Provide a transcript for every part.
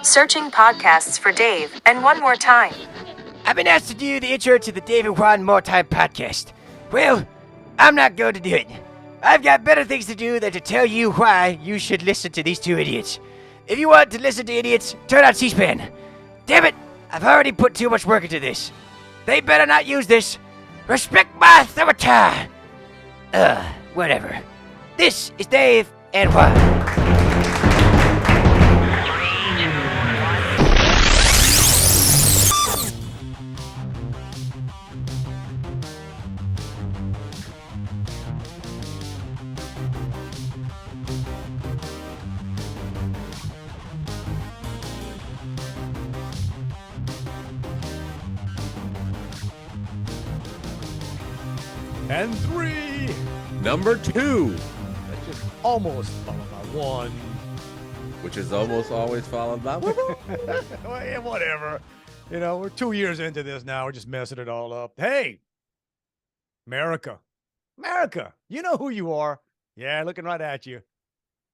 Searching podcasts for Dave, and one more time. I've been asked to do the intro to the Dave and Juan More Time podcast. Well, I'm not going to do it. I've got better things to do than to tell you why you should listen to these two idiots. If you want to listen to idiots, turn on C-SPAN. Damn it, I've already put too much work into this. They better not use this. Respect my authority. Whatever. This is Dave and Juan. And 3. Number 2. That's just almost followed by 1. Which is almost always followed by one. Well, yeah, whatever. You know, we're 2 years into this now. We're just messing it all up. Hey, America. America. You know who you are. Yeah, looking right at you.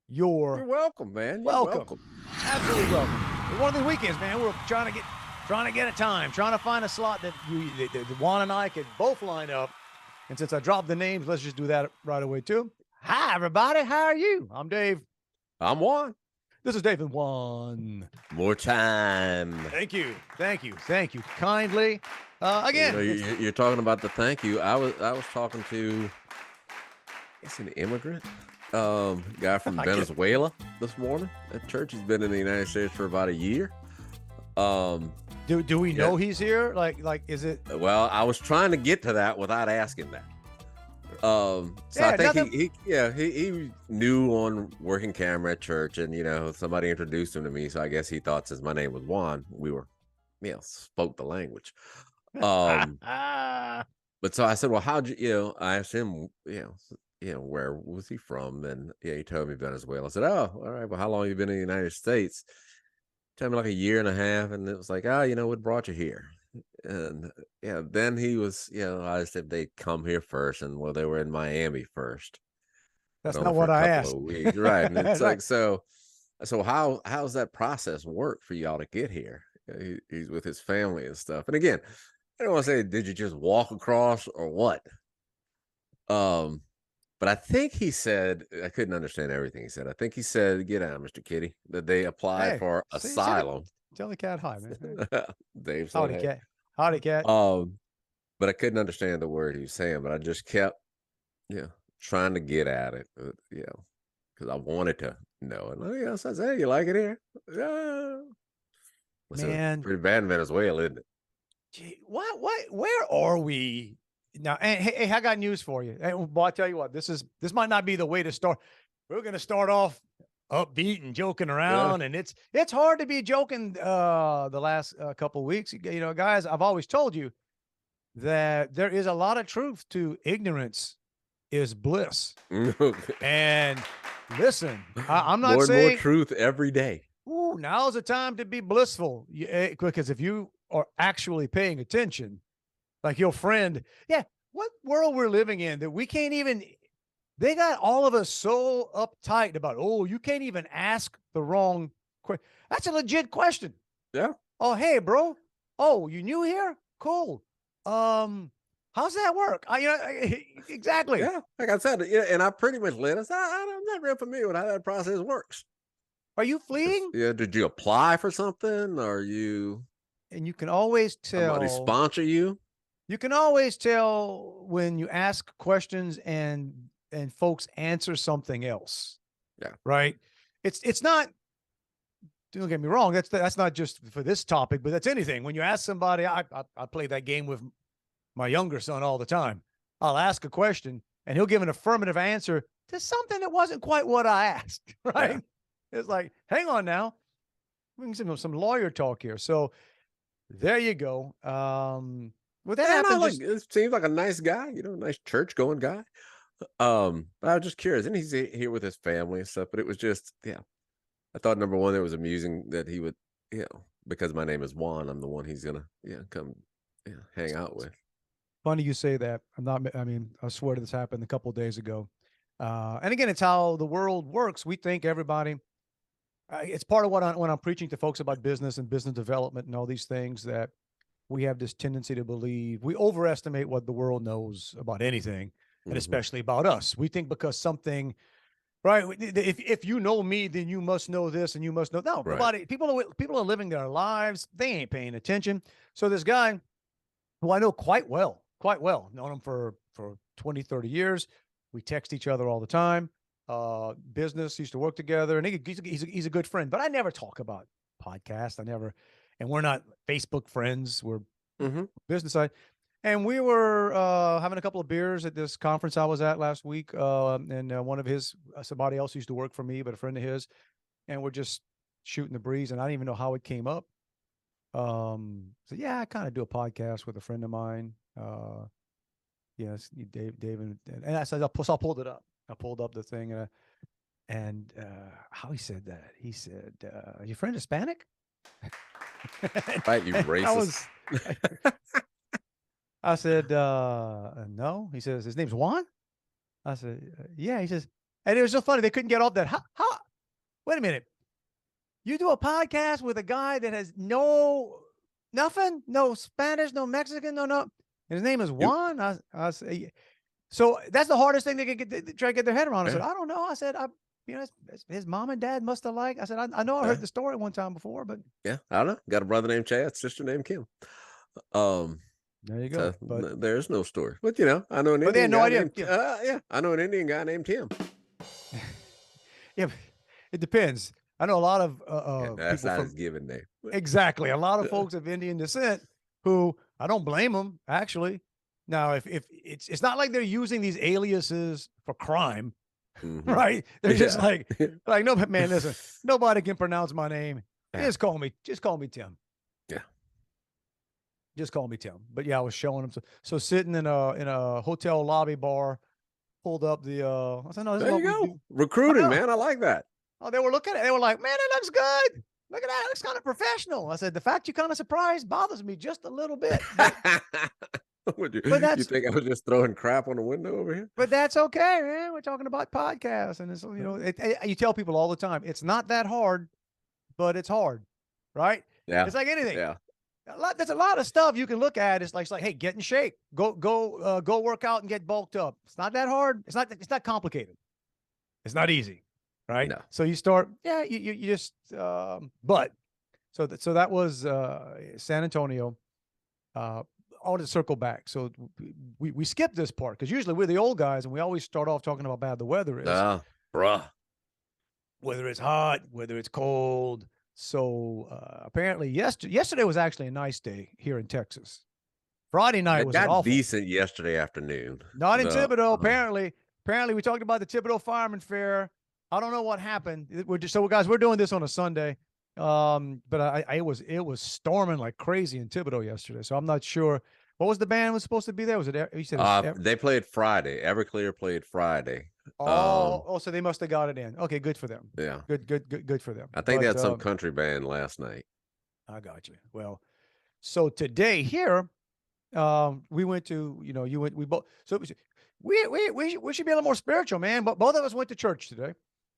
You're welcome, man. You're welcome. Absolutely welcome. It's one of the weekends, man. We're trying to get a time, trying to find a slot that Juan and I could both line up. And since I dropped the names, let's just do that right away, too. Hi, everybody. How are you? I'm Dave. I'm Juan. This is Dave and Juan. More time. Thank you. Kindly. Again. You're talking about the thank you. I was talking to, it's an immigrant guy from Venezuela this morning at church. He's been in the United States for about a year. Do we know he's here? Like, is it? Well, I was trying to get to that without asking that. I think he knew on working camera at church, and somebody introduced him to me, so I guess he thought since my name was Juan, we were, spoke the language. But so I said, well, how'd you, I asked him, where was he from? And he told me Venezuela. I said, oh, all right. Well, how long have you been in the United States? Told me like a year and a half, and it was like, what brought you here? And then he was, I asked if they come here first, and well, they were in Miami first. That's not what I asked. Right. And it's like, so how's that process work for y'all to get here? He's with his family and stuff. And again, I don't want to say, did you just walk across or what? But I think he said, I couldn't understand everything he said. I think he said, get out, Mr. Kitty, that they applied for asylum. Tell the cat hi, man. Dave said, howdy, cat. Howdy, cat. But I couldn't understand the word he was saying, but I just kept, trying to get at it, because I wanted to know. And so I said, hey, you like it here? Yeah. Man. Pretty bad in Venezuela, isn't it? Gee, where are we? Now, hey, I got news for you. Hey, well, I tell you what, this might not be the way to start. We're going to start off upbeat and joking around, and it's hard to be joking the last couple of weeks. Guys, I've always told you that there is a lot of truth to ignorance is bliss. And listen, I'm not saying more truth every day. Ooh, now's the time to be blissful, because if you are actually paying attention, like your friend, what world we're living in that we can't even, they got all of us so uptight about, you can't even ask the wrong question. That's a legit question. Yeah. Oh, hey, bro. Oh, you new here? Cool. How's that work? Exactly. Yeah, like I said, and I pretty much let us. I'm not real familiar with how that process works. Are you fleeing? Yeah. Did you apply for something? Are you? And you can always tell. Somebody sponsor you? You can always tell when you ask questions and folks answer something else. Yeah. Right. It's not. Don't get me wrong. That's not just for this topic, but that's anything. When you ask somebody, I play that game with my younger son all the time. I'll ask a question and he'll give an affirmative answer to something that wasn't quite what I asked. Right. Yeah. It's like, hang on now. We can see some lawyer talk here. So there you go. Well, that happened. It seems like a nice guy, nice church going guy. But I was just curious, and he's here with his family and stuff. But it was just, I thought number one, it was amusing that he would, because my name is Juan, I'm the one he's gonna, come, hang out with. Funny you say that. I swear this happened a couple of days ago. And again, it's how the world works. We think everybody it's part of what when I'm preaching to folks about business and business development and all these things, that we have this tendency to believe we overestimate what the world knows about anything, and especially about us. We think because something, right? If you know me, then you must know this and you must know. No, Right. nobody. People are living their lives. They ain't paying attention. So this guy, who I know quite well, known him for 20, 30 years. We text each other all the time. Business, used to work together, and he's a good friend. But I never talk about podcasts. And we're not Facebook friends. We're business side. And we were having a couple of beers at this conference I was at last week. And one of his, somebody else used to work for me, but a friend of his, and we're just shooting the breeze. And I didn't even know how it came up. So yeah, I kind of do a podcast with a friend of mine. Yes, Dave, and I said, I pulled it up. I pulled up the thing, and how he said that? He said, "Your friend Hispanic?" Right, you racist. I said, "No." He says, "His name's Juan." I said, "Yeah." He says, and it was so funny. They couldn't get off that. How? Wait a minute. You do a podcast with a guy that has nothing, no Spanish, no Mexican, no. His name is Juan. I say, so that's the hardest thing they can try to get their head around. I said, I don't know. I said, his mom and dad must have liked. I said, I know I heard the story one time before, but yeah, I don't know. Got a brother named Chad, sister named Kim. There you go. So but there's no story. But I know an But they Indian had no guy idea. named I know an Indian guy named Tim. Yeah, it depends. I know a lot of that's people not from his given name. exactly a lot of folks of Indian descent who I don't blame them actually. Now, if it's not like they're using these aliases for crime, right? They're just like no, man, listen, nobody can pronounce my name. Just call me Tim. Yeah. Just call me Tim. But yeah, I was showing them. So sitting in a hotel lobby bar, pulled up the. I said, no, this there is you what we go. do. Recruiting, man. I like that. Oh, they were looking at it. They were like, man, it looks good. Look at that. It looks kind of professional. I said, the fact you're kind of surprised bothers me just a little bit. But you think I was just throwing crap on the window over here? But that's okay, man. We're talking about podcasts. And it's, you tell people all the time, it's not that hard, but it's hard, right? Yeah. It's like anything. Yeah. There's a lot of stuff you can look at. It's like, hey, get in shape. Go work out and get bulked up. It's not that hard. It's not complicated. It's not easy. Right. No. So you start, you just, but so that was San Antonio. I want to circle back. So we skipped this part because usually we're the old guys and we always start off talking about how bad the weather is. Bruh. Whether it's hot, whether it's cold. So apparently yesterday was actually a nice day here in Texas. Friday night was awful. Decent yesterday afternoon. Not in Thibodeau. Apparently we talked about the Thibodeau Fireman Fair. I don't know what happened. We're doing this on a Sunday. But it was storming like crazy in Thibodeau yesterday. So I'm not sure. What was the band was supposed to be there? Was it? You said they played Friday. Everclear played Friday. So they must have got it in. Okay, good for them. Yeah, good for them. I think they had some country band last night. I got you. Well, so today here, we went to we both. So we should be a little more spiritual, man. But both of us went to church today.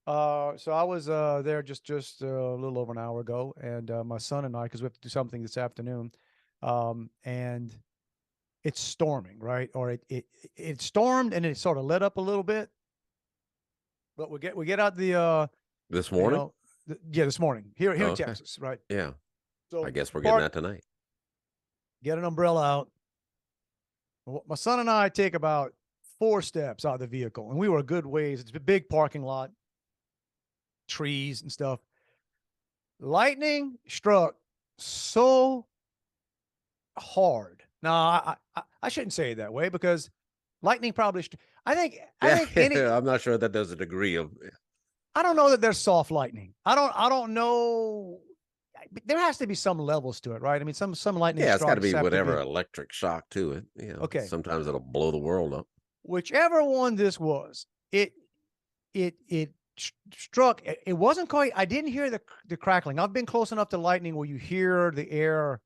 So I was there just a little over an hour ago, and my son and I, because we have to do something this afternoon, and it's storming, right? Or it stormed and it sort of let up a little bit, but we get out the this morning. This morning here in Texas, right? Yeah. So I guess we're getting that tonight. Get an umbrella out. My son and I take about 4 steps out of the vehicle, and we were a good ways. It's a big parking lot. Trees and stuff. Lightning struck so hard. Now, I shouldn't say it that way because lightning probably. I think I'm not sure that there's a degree of. I don't know that there's soft lightning. I don't know. There has to be some levels to it, right? I mean, some lightning. Yeah, it's got to be whatever electric shock to it. Okay. Sometimes it'll blow the world up. Whichever one this was, it struck. It wasn't quite. I didn't hear the crackling. I've been close enough to lightning where you hear the air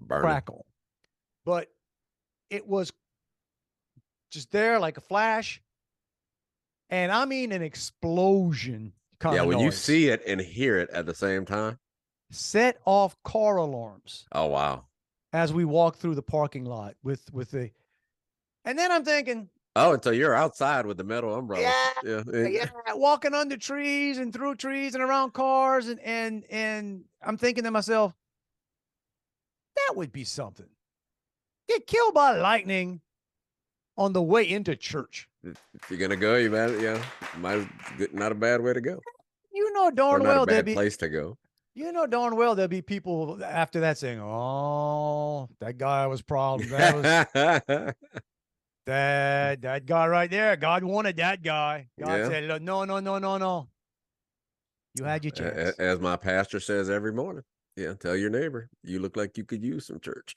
crackle, but it was just there like a flash, and I mean an explosion kind Yeah, of when you noise. see it and hear it at the same time. Set off car alarms Oh wow. as we walk through the parking lot with the, and then I'm thinking, Oh, and so you're outside with the metal umbrella. yeah, walking under trees and through trees and around cars, and I'm thinking to myself, that would be something. Get killed by lightning on the way into church. If you're gonna go, you not a bad way to go. You know darn Or not well a there'd bad be, place to go. you know darn well there'll be people after that saying, "Oh, that guy was problem. That was that guy right there. God wanted that guy. God said, no, no, no, no, no. You had your chance." As my pastor says every morning. Yeah, tell your neighbor you look like you could use some church.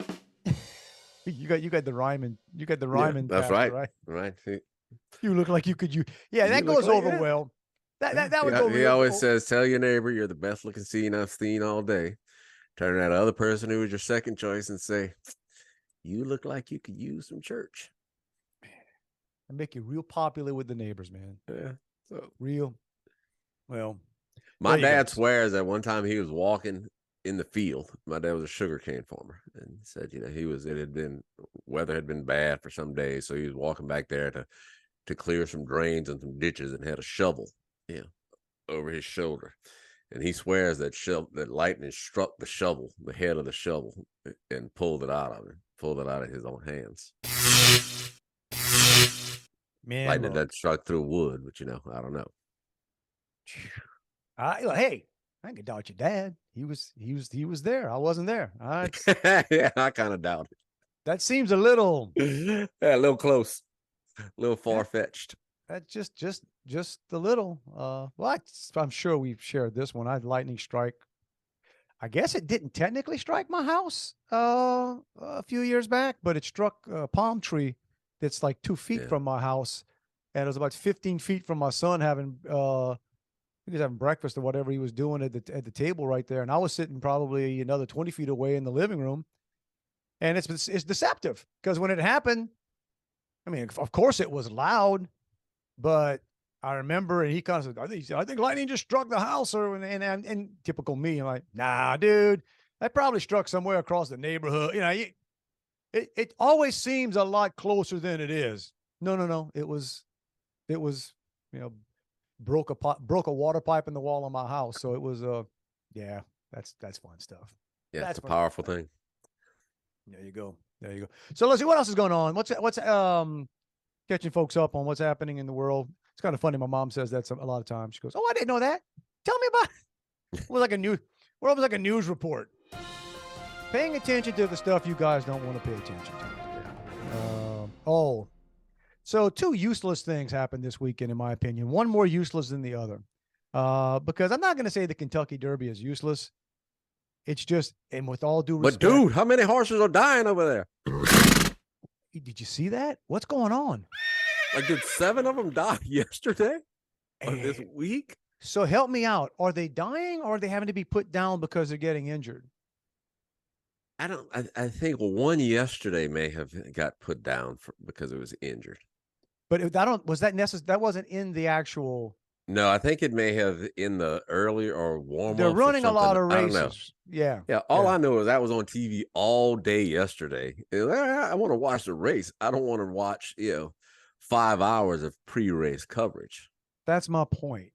You got the rhyming. You got the Yeah, rhyming. that's pastor, right. Right. You look like you could use. Yeah, that You look goes like- over yeah. well. That would go. He always says, "Tell your neighbor you're the best looking scene I've seen all day." Turn to that other person who was your second choice and say, "You look like you could use some church." And make you real popular with the neighbors, man. Yeah. So Real. Well, my there you dad go. swears that one time he was walking in the field. My dad was a sugarcane farmer, and said, weather had been bad for some days, so he was walking back there to clear some drains and some ditches, and had a shovel, over his shoulder. And he swears that lightning struck the head of the shovel, and pulled it out of his own hands. Man, Lightning that struck through wood, but I don't know. Hey, I can doubt your dad. He was there. I wasn't there. Yeah, I kind of doubt it. That seems a little. Yeah, a little close, a little far fetched. That's just a little. Well, I'm sure we've shared this one. I had lightning strike. I guess it didn't technically strike my house a few years back, but it struck a palm tree that's like 2 feet from my house, and it was about 15 feet from my son having he was having breakfast or whatever he was doing at the table right there, and I was sitting probably another 20 feet away in the living room, and it's deceptive because when it happened, I mean, of course it was loud, but I remember, and he kind of said, "I think lightning just struck the house," and typical me, I'm like, "Nah, dude, that probably struck somewhere across the neighborhood." It always seems a lot closer than it is. No, it was, broke a water pipe in the wall of my house, so it was yeah, that's fun stuff. Yeah, That's it's a powerful thing. There you go. So let's see what else is going on. What's catching folks up on what's happening in the world. It's kind of funny. My mom says that a lot of times. She goes, "Oh, I didn't know that. Tell me about it." We're almost like a news report. Paying attention to the stuff you guys don't want to pay attention to. So 2 useless things happened this weekend, in my opinion. One more useless than the other. Because I'm not going to say the Kentucky Derby is useless. It's just, and with all due respect. But dude, how many horses are dying over there? Did you see that? What's going on? Like, did 7 of them die yesterday or this week? So help me out. Are they dying, or are they having to be put down because they're getting injured? I think one yesterday may have got put down because it was injured. But was that necessary? That wasn't in the actual. No, I think it may have in the earlier or warm. They're running a lot of races. Yeah. All I know is that was on TV all day yesterday. I want to watch the race. I don't want to watch 5 hours of pre-race coverage. That's my point.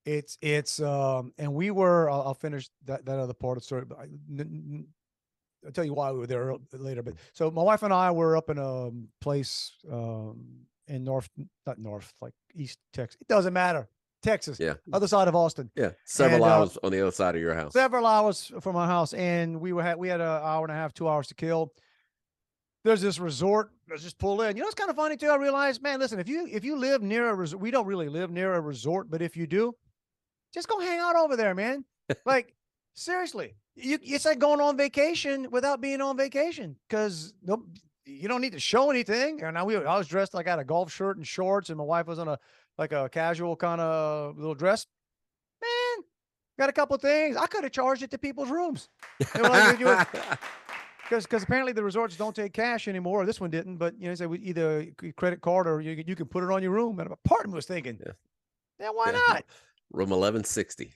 It's and we were. I'll finish that other part of the story. But I'll tell you why we were there later. But so my wife and I were up in a place in like East Texas. It doesn't matter. Texas. Yeah. Other side of Austin. Yeah. Several hours on the other side of your house. Several hours from my house. And we had an hour and a half, 2 hours to kill. There's this resort. Let's just pull in. It's kind of funny too. I realized, man, listen, if you live near a resort, we don't really live near a resort, but if you do, just go hang out over there, man. Like, seriously. It's like going on vacation without being on vacation, because you don't need to show anything. And I was dressed like I had a golf shirt and shorts, and my wife was on a casual kind of little dress. Man, got a couple of things. I could have charged it to people's rooms. Because apparently the resorts don't take cash anymore. This one didn't, but say either credit card or you can put it on your room. And part of me was thinking, yeah, why not? Room 1160.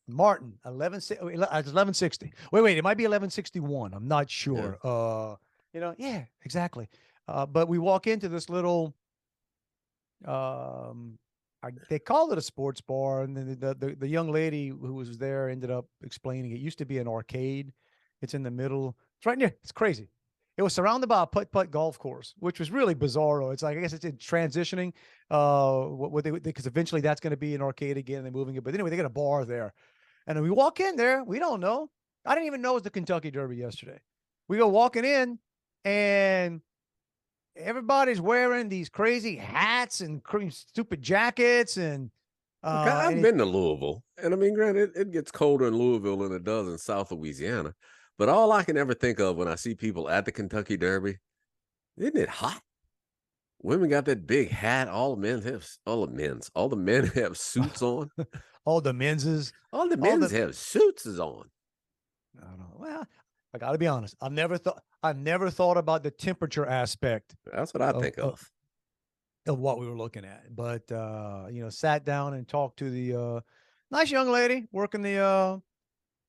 Martin, 1160. Wait, it might be 1161. I'm not sure. Yeah, exactly. But we walk into this little, they called it a sports bar, and then the young lady who was there ended up explaining it used to be an arcade. It's in the middle. It's right near. It's crazy. It was surrounded by a putt-putt golf course, which was really bizarro. It's like, I guess it's in transitioning, because eventually that's going to be an arcade again, and they're moving it. But anyway, they got a bar there. And then we walk in there. We don't know. I didn't even know it was the Kentucky Derby yesterday. We go walking in, and everybody's wearing these crazy hats and stupid jackets. And I've been to Louisville. And I mean, granted, it gets colder in Louisville than it does in South Louisiana. But all I can ever think of when I see people at the Kentucky Derby, isn't it hot? Women got that big hat. All the men have suits on. All the men's have suits on. I don't know. Well, I got to be honest. I've never thought about the temperature aspect. That's what I think of what we were looking at. But sat down and talked to the nice young lady working the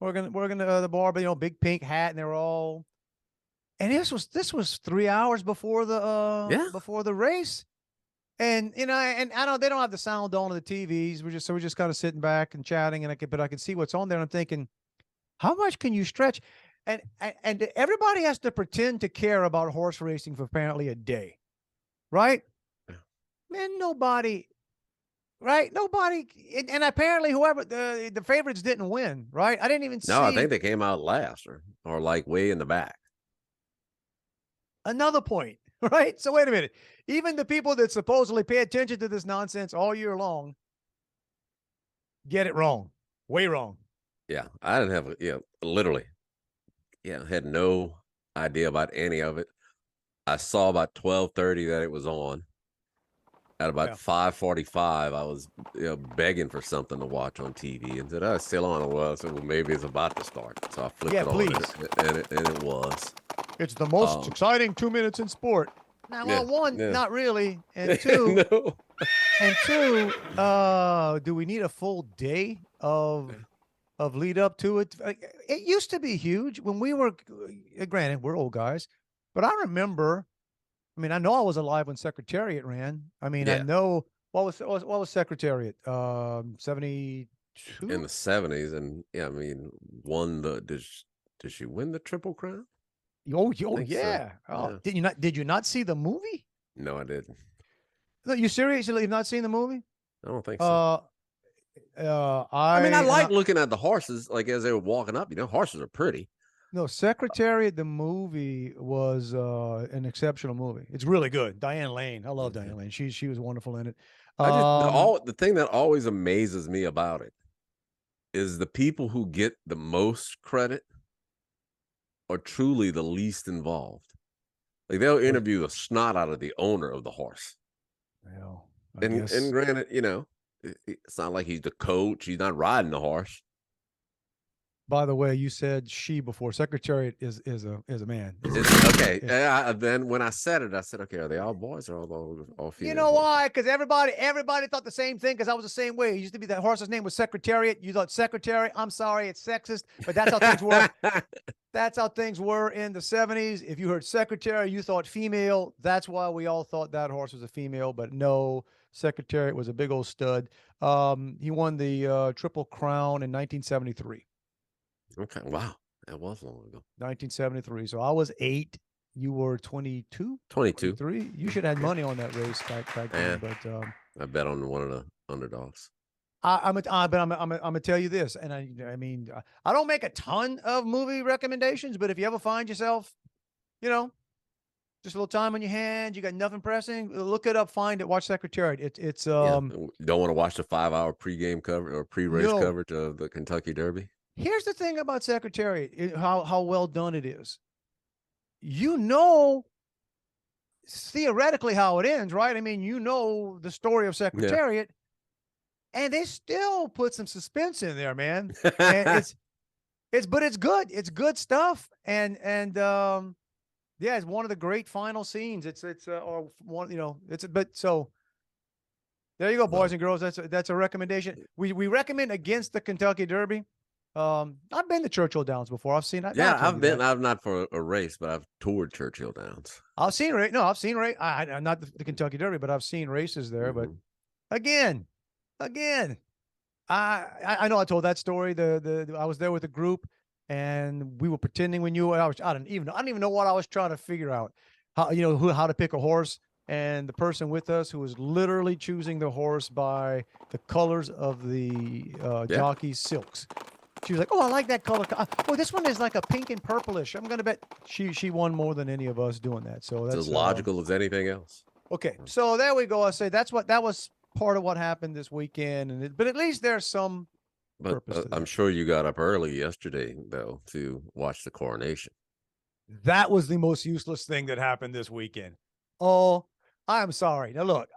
bar, but big pink hat, and they were all. And this was 3 hours before the race. And and I know they don't have the sound on the TVs. We're just kind of sitting back and chatting, and I can see what's on there. And I'm thinking, how much can you stretch? And everybody has to pretend to care about horse racing for apparently a day, right? Yeah. Man, nobody, right? Nobody, and apparently whoever the favorites didn't win, right? I didn't even see. No, I think they came out last or like way in the back. Another point, right? So wait a minute. Even the people that supposedly pay attention to this nonsense all year long get it wrong, way wrong. Yeah, I didn't have literally. Yeah, had no idea about any of it. I saw about 12:30 that it was on. At about 5:45, I was begging for something to watch on TV, and said, "Oh, it's still on." It was. So maybe it's about to start. So I flipped it on, and it was. It's the most exciting 2 minutes in sport. Now, not really, and two, no. And two, do we need a full day of lead up to it? It used to be huge when we were. Granted, we're old guys, but I remember. I mean, I know I was alive when Secretariat ran. I mean, I know what was Secretariat? 72 in the 70s, and I mean, won the. Did she win the Triple Crown? Oh yeah. So. Oh, did you not see the movie? No, I didn't. No, you seriously have not seen the movie? I don't think so. I mean, I like looking at the horses, like as they were walking up. Horses are pretty. No, Secretariat, the movie was an exceptional movie. It's really good. Diane Lane. I love Diane Lane. She was wonderful in it. The thing that always amazes me about it is the people who get the most credit are truly the least involved. Like they'll interview the snot out of the owner of the horse. Well, and granted, it's not like he's the coach. He's not riding the horse. By the way, you said she before. Secretariat is a man. Okay. Yeah. Then when I said it, I said, okay, are they all boys or all females? You know why? Because everybody thought the same thing. Because I was the same way. It used to be that horse's name was Secretariat. You thought Secretary. I'm sorry, it's sexist, but that's how things were. That's how things were in the 70s. If you heard Secretary, you thought female. That's why we all thought that horse was a female. But no, Secretariat was a big old stud. He won the Triple Crown in 1973. Okay. Wow. That was long ago. 1973. So I was 8. You were 22? 22. 23? You should have had money on that race back then. But I bet on one of the underdogs. I'm gonna tell you this, and I mean, I don't make a ton of movie recommendations, but if you ever find yourself, just a little time on your hands, you got nothing pressing, look it up, find it, watch Secretariat. It's don't want to watch the 5-hour pregame cover or pre-race coverage of the Kentucky Derby. Here's the thing about Secretariat, how well done it is. Theoretically how it ends, right? I mean, the story of Secretariat, and they still put some suspense in there, man. And but it's good. It's good stuff. And it's one of the great final scenes. There you go, boys and girls. That's a recommendation. We recommend against the Kentucky Derby. I've been to Churchill Downs before. I've seen. Yeah, I've been. I've not for a race, but I've toured Churchill Downs. I've seen race. No, I've seen race. Not the Kentucky Derby, but I've seen races there. But again, I know I told that story. I was there with a group, and we were pretending we knew. I don't even know what I was trying to figure out. How to pick a horse. And the person with us who was literally choosing the horse by the colors of the jockey's silks. She was like, "Oh, I like that color. Oh, this one is like a pink and purplish. I'm gonna bet she won more than any of us doing that." So that's as logical as anything else. Okay, so there we go. I say that was part of what happened this weekend, but at least there's some purpose to that. I'm sure you got up early yesterday though to watch the coronation. That was the most useless thing that happened this weekend. Oh, I'm sorry. Now look,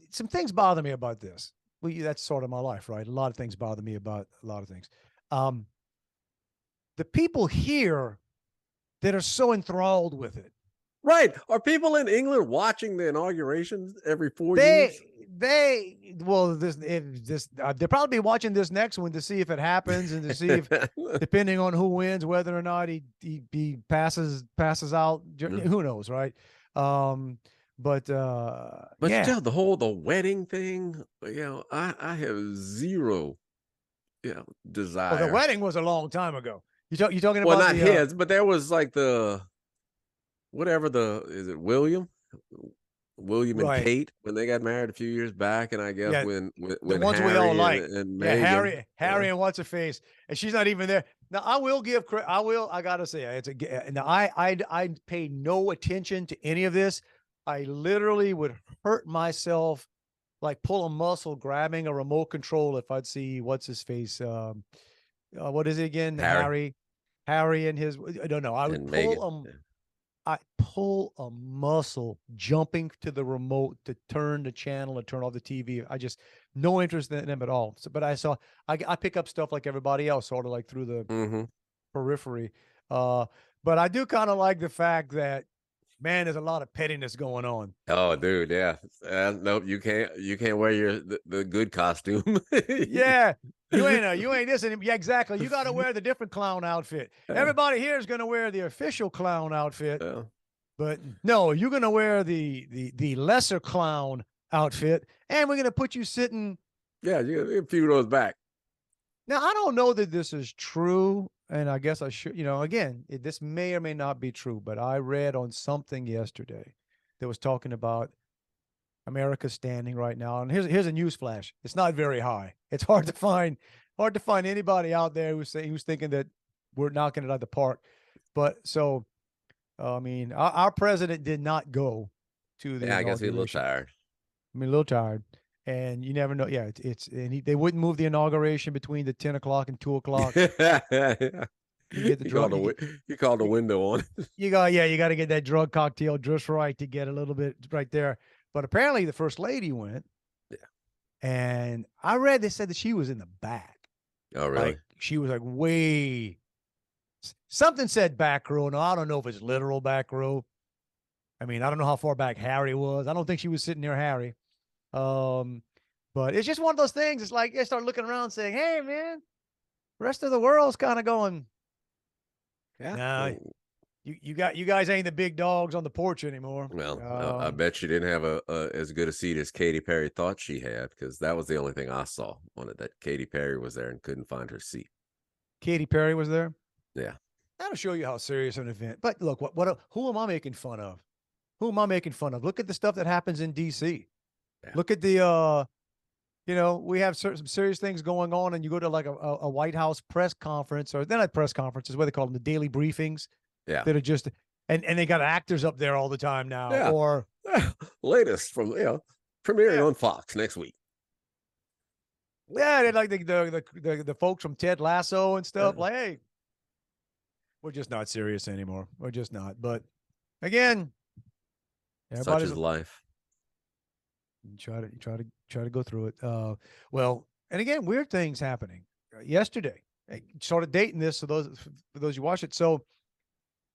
some things bother me about this. Well, that's sort of my life, right? A lot of things bother me about a lot of things. The people here that are so enthralled with it. Right. Are people in England watching the inaugurations every 4 years? They're probably watching this next one to see if it happens and to see if, depending on who wins, whether or not he passes out. Who knows, right? But yeah, the wedding thing, I have zero, desire. Well, the wedding was a long time ago. You talking about? Well, not his, but there was like is it William and Kate when they got married a few years back, and I guess when the ones Harry we all like, and Meghan, Harry and what's her face, and she's not even there. Now I gotta say I pay no attention to any of this. I literally would hurt myself, like pull a muscle grabbing a remote control if I'd see what's his face. What is it again? Harry and his. I don't know. I would pull a muscle jumping to the remote to turn the channel and turn off the TV. I just no interest in them at all. So, but I pick up stuff like everybody else, sort of like through the periphery. But I do kind of like the fact that, man, there's a lot of pettiness going on. Oh, dude, yeah. Nope, you can't wear the good costume. Yeah, you ain't this. Yeah, exactly. You got to wear the different clown outfit. Everybody here is going to wear the official clown outfit, but no, you're going to wear the lesser clown outfit, and we're going to put you sitting. Yeah, you got a few rows back. Now, I don't know that this is true. And I guess I should, again, this may or may not be true, but I read on something yesterday that was talking about America's standing right now. And here's a news flash. It's not very high. It's hard to find anybody out there who's thinking that we're knocking it out of the park. But so, I mean, our president did not go to the. Yeah, I guess he's a little tired. A little tired. And you never know. Yeah, they wouldn't move the inauguration between the 10 o'clock and 2 o'clock. You get the drug. You call the window on. You got to get that drug cocktail just right to get a little bit right there. But apparently the first lady went. Yeah. And I read they said that she was in the back. Oh, really? Like, she was like way. Something said back row. No, I don't know if it's literal back row. I mean, I don't know how far back Harry was. I don't think she was sitting near Harry. But it's just one of those things. It's like, I start looking around saying, hey, man, the rest of the world's kind of going, nah, you guys ain't the big dogs on the porch anymore. Well, I bet you didn't have as good a seat as Katy Perry thought she had, because that was the only thing I saw on it, that Katy Perry was there and couldn't find her seat. Katy Perry was there? Yeah. That'll show you how serious an event. But look, who am I making fun of? Look at the stuff that happens in D.C. Yeah. Look at the, we have some serious things going on, and you go to like a White House press conference, or they're not press conferences, what they call them, the daily briefings. Yeah. That are just, and they got actors up there all the time now. Yeah. Or latest from, premiering on Fox next week. Yeah, they like the folks from Ted Lasso and stuff. Like, hey, we're just not serious anymore. We're just not. But again, such is life. Try to go through it. Well, and again, weird things happening. Yesterday, I started dating this. So for those who watch it. So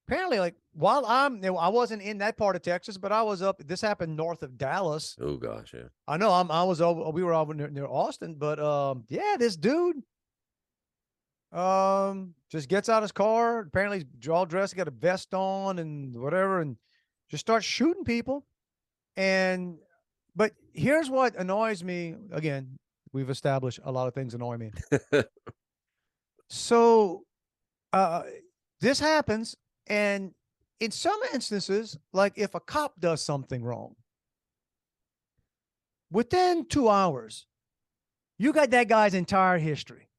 apparently, like while I wasn't in that part of Texas, but I was up. This happened north of Dallas. Oh gosh, yeah. I know. I was over. We were over near Austin, but yeah, this dude just gets out his car. Apparently, he's all dressed, got a vest on and whatever, and just starts shooting people. And but here's what annoys me. Again, we've established a lot of things annoy me. So this happens, and in some instances, like if a cop does something wrong, within 2 hours, you got that guy's entire history.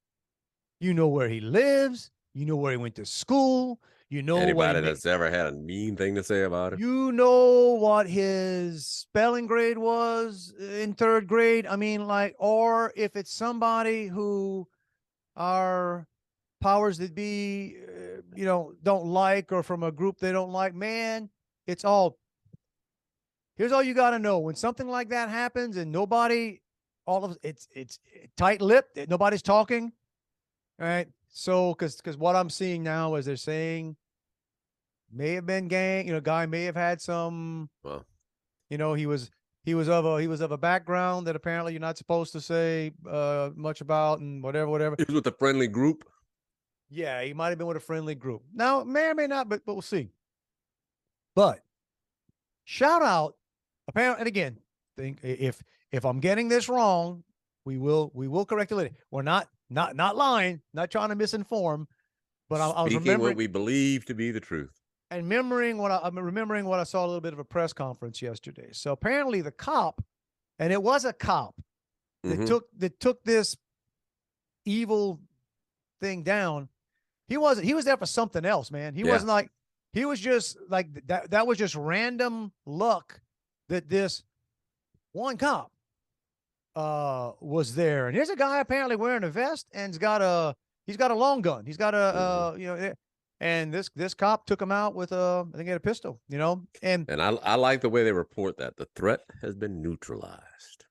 You know where he lives. You know where he went to school. You know anybody that's ever had a mean thing to say about him. You know what his spelling grade was in 3rd grade. I mean, like, or if it's somebody who our powers that be, don't like, or from a group they don't like, man, here's all you got to know. When something like that happens and it's tight-lipped, nobody's talking. All right. So, because what I'm seeing now is they're saying may have been gang, guy may have had some, he was of a background that apparently you're not supposed to say much about, and whatever. He was with a friendly group. Yeah, he might have been with a friendly group. Now, may or may not, but we'll see. But shout out, apparently, and again, think if I'm getting this wrong, we will correct it later. We're not lying, not trying to misinform, but I was remembering what we believe to be the truth. And remembering what I saw a little bit of a press conference yesterday. So apparently the cop, and it was a cop that took this evil thing down. He was there for something else, man. He wasn't like, he was just like that was just random luck that this one cop was there. And here's a guy apparently wearing a vest and he's got a long gun. He's got and this cop took him out with I think he had a pistol, and I like the way they report that the threat has been neutralized.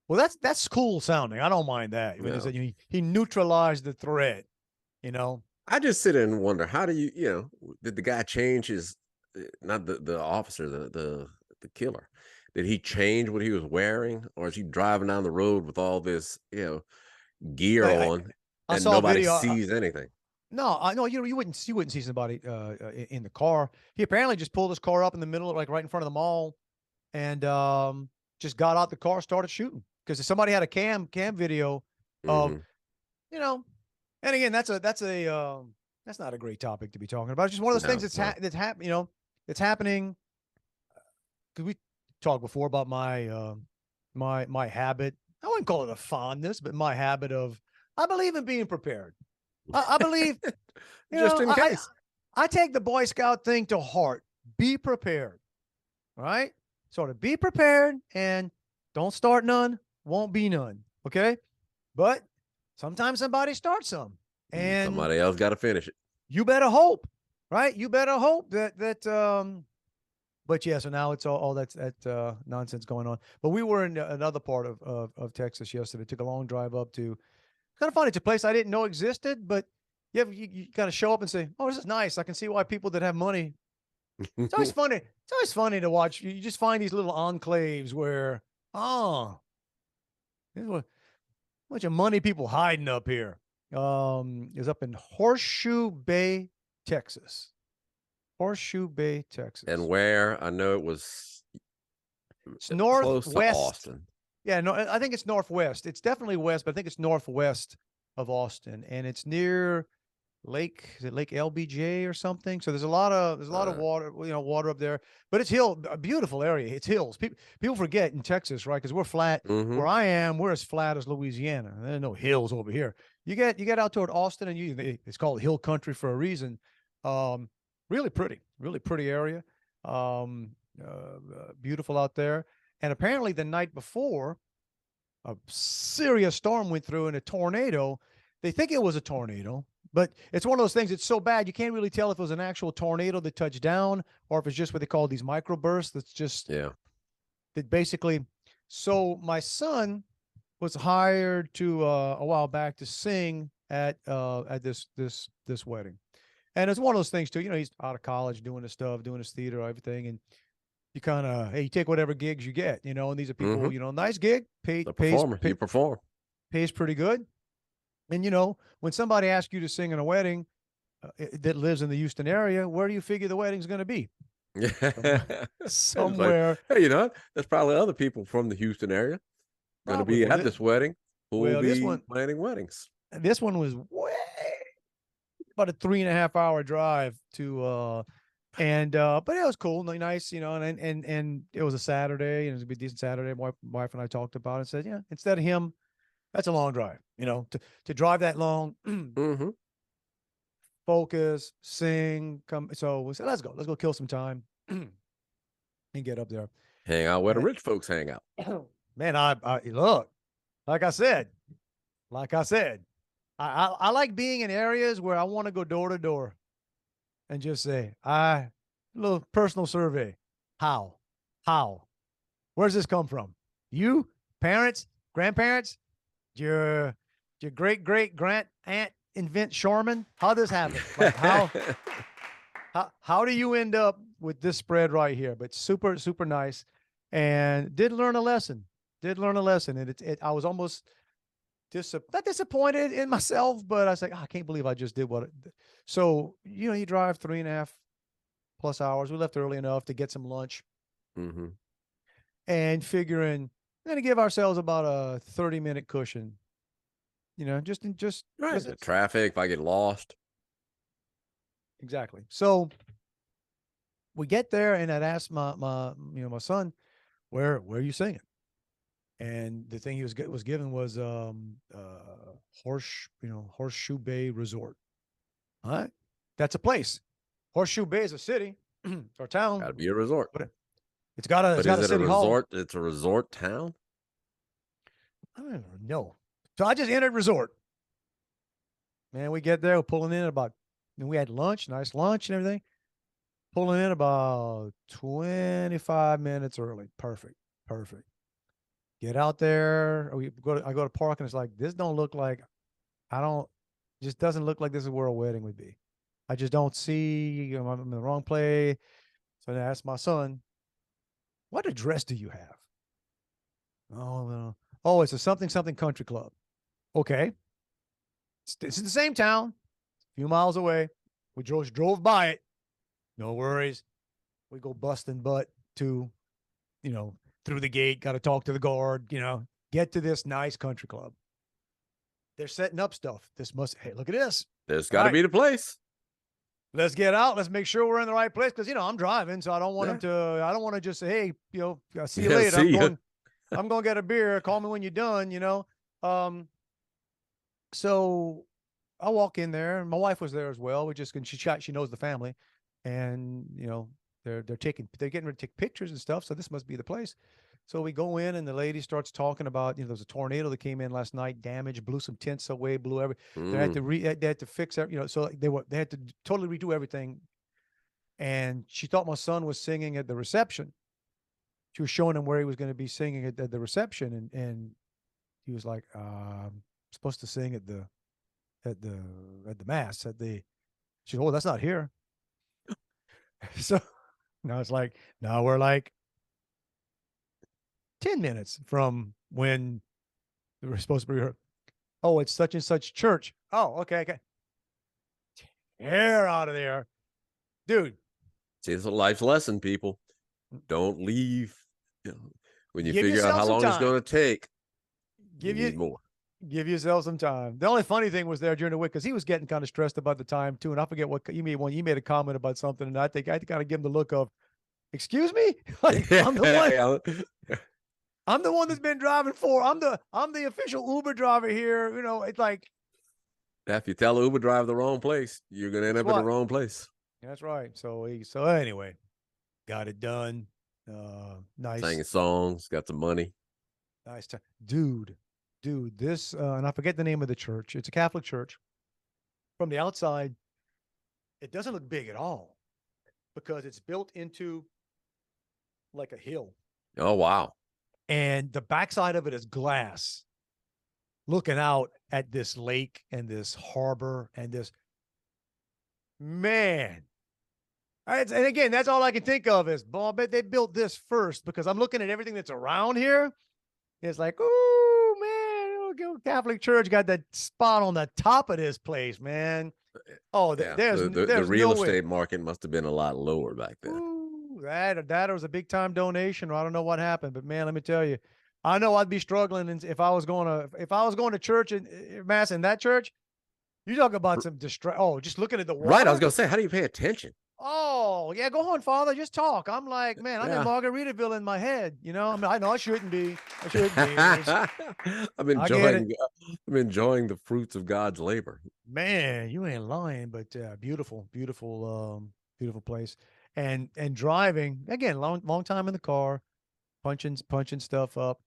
Well, that's cool sounding. I don't mind that. Yeah. He neutralized the threat, I just sit and wonder, how do you did the guy change his, not the officer, the killer, did he change what he was wearing, or is he driving down the road with all this gear on and nobody sees anything? No, I know you wouldn't see somebody in the car. He apparently just pulled his car up in the middle, like right in front of the mall, and just got out the car, started shooting, because somebody had a cam video of, and again, that's not a great topic to be talking about. It's just one of those things that's happening. It's happening. Because we talked before about my my habit. I wouldn't call it a fondness, but my habit of, I believe in being prepared. I believe, just in case. I take the Boy Scout thing to heart. Be prepared, right? Sort of be prepared, and don't start none, won't be none. Okay, but sometimes somebody starts some, and somebody else got to finish it. You better hope, right? You better hope that. But yeah, so now it's all that nonsense going on. But we were in another part of Texas yesterday. Took a long drive up to. Kind of funny. It's a place I didn't know existed, but you got to show up and say, "Oh, this is nice. I can see why people that have money." It's always funny. It's always funny to watch. You just find these little enclaves where, there's a bunch of money people hiding up here. Is up in Horseshoe Bay, Texas. Horseshoe Bay, Texas. And where? I know it was. It's northwest. Close to Austin. Yeah, no, I think it's northwest. It's definitely west, but I think it's northwest of Austin, and it's near Lake LBJ or something. So there's a lot of water, water up there. But it's a beautiful area. It's hills. People forget in Texas, right? Because we're flat. Where I am, we're as flat as Louisiana. There's no hills over here. You get out toward Austin, and it's called hill country for a reason. Really pretty area. Beautiful out there. And apparently the night before, a serious storm went through and a tornado. They think it was a tornado, but it's one of those things. It's so bad you can't really tell if it was an actual tornado that touched down or if it's just what they call these microbursts. That's just that basically. So my son was hired to a while back to sing at this wedding, And it's one of those things too. He's out of college doing his stuff, doing his theater, everything, and you kind of, hey, you take whatever gigs you get, and these are people, nice gig, The performer, you perform. pays pretty good. And when somebody asks you to sing in a wedding that lives in the Houston area, where do you figure the wedding's going to be? Somewhere. Like, hey, there's probably other people from the Houston area going to be at this wedding who will be planning weddings. This one was way about a 3.5-hour drive to, but it was cool, nice, and it was a Saturday, and it was a be decent Saturday. My wife and I talked about it and said, yeah, instead of him, that's a long drive, to drive that long, focus, sing, come. So we said, let's go kill some time and get up there. Hang out where the rich folks hang out. Man, I look, like I said, I like being in areas where I want to go door to door and just say, a little personal survey. How? Where's this come from? You, parents, grandparents, your great grand aunt invent Charmin? How this happen? Like how do you end up with this spread right here? But super, super nice. And did learn a lesson. And I was almost not disappointed in myself, but I was like, I can't believe I just did what. So, you drive 3.5+ hours. We left early enough to get some lunch and figuring we're going to give ourselves about a 30-minute cushion, just right. The traffic, if I get lost. Exactly. So we get there and I'd ask my son, where are you singing? And the thing he was given was Horseshoe Bay Resort. All right, that's a place. Horseshoe Bay is a city or town. Got to be a resort. But it's got a city hall. It's a resort town. I don't know. So I just entered resort. Man, we get there. We're pulling in and we had lunch, nice lunch and everything. Pulling in about 25 minutes early. Perfect. Get out there. I go to park and it's like, this don't look like, just doesn't look like this is where a wedding would be. I just don't see, I'm in the wrong place. So I asked my son, what address do you have? Oh, it's a something country club. Okay. It's in the same town, a few miles away. We drove by it. No worries. We go busting butt to, through the gate, got to talk to the guard, get to this nice country club. They're setting up stuff. Hey, look at this. There's got to be the place. Let's get out. Let's make sure we're in the right place. Cause I'm driving. So I don't want I don't want to just say, hey, I'll see you later. I'm going to get a beer. Call me when you're done, So I walk in there and my wife was there as well. She knows the family and, they're getting ready to take pictures and stuff. So this must be the place. So we go in and the lady starts talking about, there was a tornado that came in last night, blew some tents away, blew everything. They had to fix it, so they had to totally redo everything. And she thought my son was singing at the reception. She was showing him where he was going to be singing at the reception. And he was like, I'm supposed to sing at the mass she said, oh, that's not here. So now it's like, now we're like 10 minutes from when we're supposed to be here. Oh, it's such and such church. Oh, okay. Hair out of there. Dude. See, it's a life lesson, people. Don't leave. When you figure out how long it's going to take, need more. Give yourself some time. The only funny thing was there during the week because he was getting kind of stressed about the time too. And I forget what you made you made a comment about something. And I think I had to kind of give him the look of, excuse me? Like, I'm the one that's been driving I'm the official Uber driver here. It's like. If you tell Uber driver the wrong place, you're going to end up in the wrong place. That's right. So anyway, got it done. Nice. Singing songs, got some money. Nice time. Dude, this, and I forget the name of the church. It's a Catholic church. From the outside, it doesn't look big at all because it's built into like a hill. Oh, wow. And the backside of it is glass looking out at this lake and this harbor and this. Man. And again, that's all I can think of is, boy, I bet they built this first because I'm looking at everything that's around here. It's like, oh man, Catholic Church got that spot on the top of this place, man. Oh, Yeah, there's the real no way. estate market must have been a lot lower back then. Ooh, that was a big time donation, or I don't know what happened, but man, let me tell you, I know I'd be struggling if I was going to church and mass in that church. You talk about some distract. Oh, just looking at the water. Right, I was gonna say, how do you pay attention? Oh, yeah, go on, Father. Just talk. I'm like, man, I'm in Margaritaville in my head. You know, I mean, I know I shouldn't be. I'm enjoying the fruits of God's labor. Man, you ain't lying, but beautiful place. And driving again, long time in the car, punching stuff up.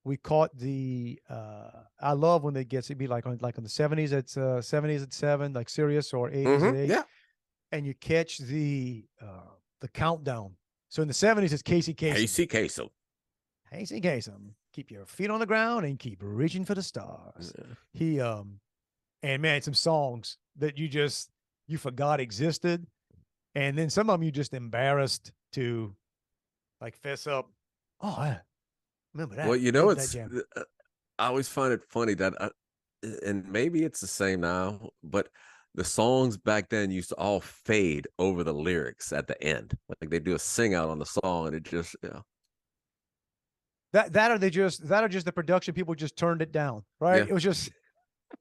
We caught the I love when they get to be like on the 70s, it's 70s at 7, like Sirius, or 80s at 8. Yeah. And you catch the countdown. So in the 70s it's Casey Kasem. Keep your feet on the ground and keep reaching for the stars. Yeah. He and man, some songs that you forgot existed. And then some of them you just embarrassed to like fess up. Oh, I remember that. Well, you know, I always find it funny that, and maybe it's the same now, but the songs back then used to all fade over the lyrics at the end. Like they do a sing out on the song, and it just, That or just the production people just turned it down, right? Yeah. It was just,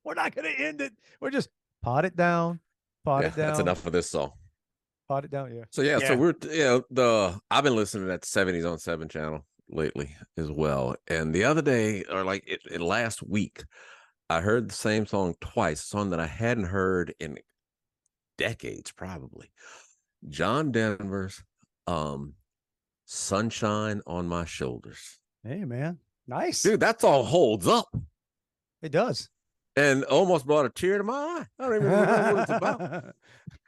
we're not going to end it. We're just pot it down. That's enough of this song. Pot it down, yeah. So so we're I've been listening to that 70s on 7 channel lately as well. And the other day, or like last week, I heard the same song twice, a song that I hadn't heard in decades, probably. John Denver's Sunshine on My Shoulders. Hey, man. Nice. Dude, that song holds up. It does. And almost brought a tear to my eye. I don't even remember what it's about.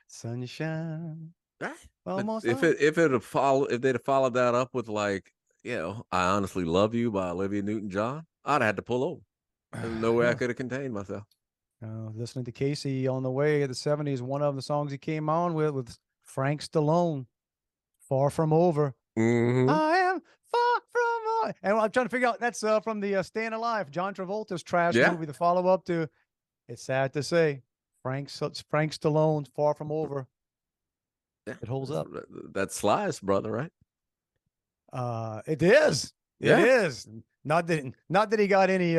Sunshine. Right? Almost. If they'd have followed that up with like, I Honestly Love You by Olivia Newton-John, I'd have had to pull over. There's no way I could have contained myself. Listening to Casey on the way in the 70s, one of the songs he came on with Frank Stallone, Far From Over. Mm-hmm. I am far from over. And I'm trying to figure out, that's from the Staying Alive, John Travolta's trash movie, the follow-up to, it's sad to say, Frank Stallone's Far From Over. Yeah, it holds up. That's Sly's brother, right? It is. It is. Not that he got any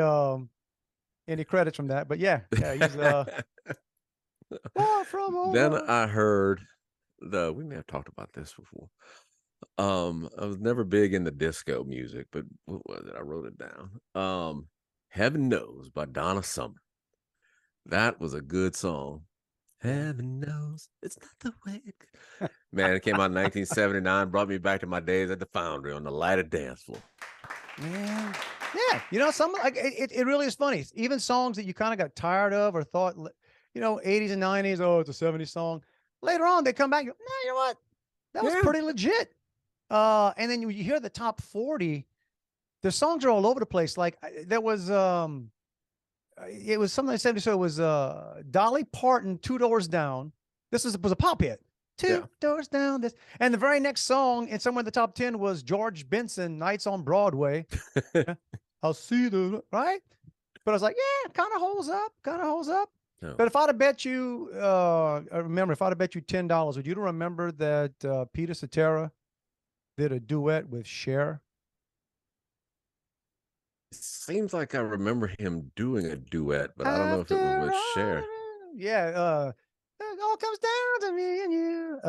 credits from that, but he's Far From Over. Then I heard we may have talked about this before. I was never big into disco music, but what was it? I wrote it down. Heaven Knows by Donna Summer. That was a good song. Heaven knows it's not the way it... Man, it came out in 1979, brought me back to my days at the Foundry on the lighted dance floor. Man, yeah, some like it really is funny. Even songs that you kind of got tired of or thought, 80s and 90s, oh, it's a 70s song. Later on, they come back, no, you know what? That was pretty legit. And then you hear the top 40, the songs are all over the place. Like there was it was something like 70, so it was Dolly Parton, Two Doors Down. Was a pop hit. Two doors down. This, and the very next song and somewhere in the top 10 was George Benson, Nights on Broadway. I'll see the right. But I was like, kind of holds up. No. But if I'd have bet you, if I'd have bet you $10, would you remember that Peter Cetera did a duet with Cher? It seems like I remember him doing a duet, but I don't know if it was with Cher. Yeah, it all comes down to me and you.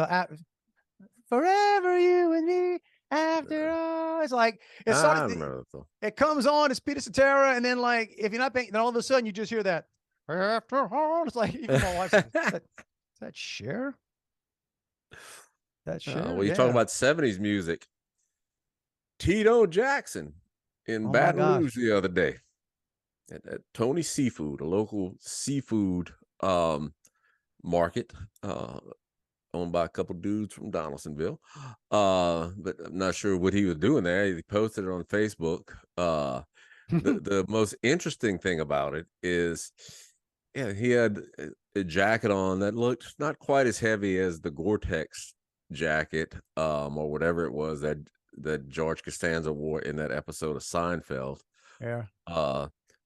Forever you and me. After all, it's like it comes on. It's Peter Cetera, and then like if you're not paying, then all of a sudden you just hear that. After all, it's like even my wife says, is that Cher? That Cher. Well, you talk about 70s music. Tito Jackson in Baton Rouge the other day at Tony Seafood, a local seafood market owned by a couple dudes from Donaldsonville. But I'm not sure what he was doing there. He posted it on Facebook. The most interesting thing about it is Yeah, he had a jacket on that looked not quite as heavy as the Gore-Tex jacket, or whatever it was that George Costanza wore in that episode of Seinfeld. Yeah.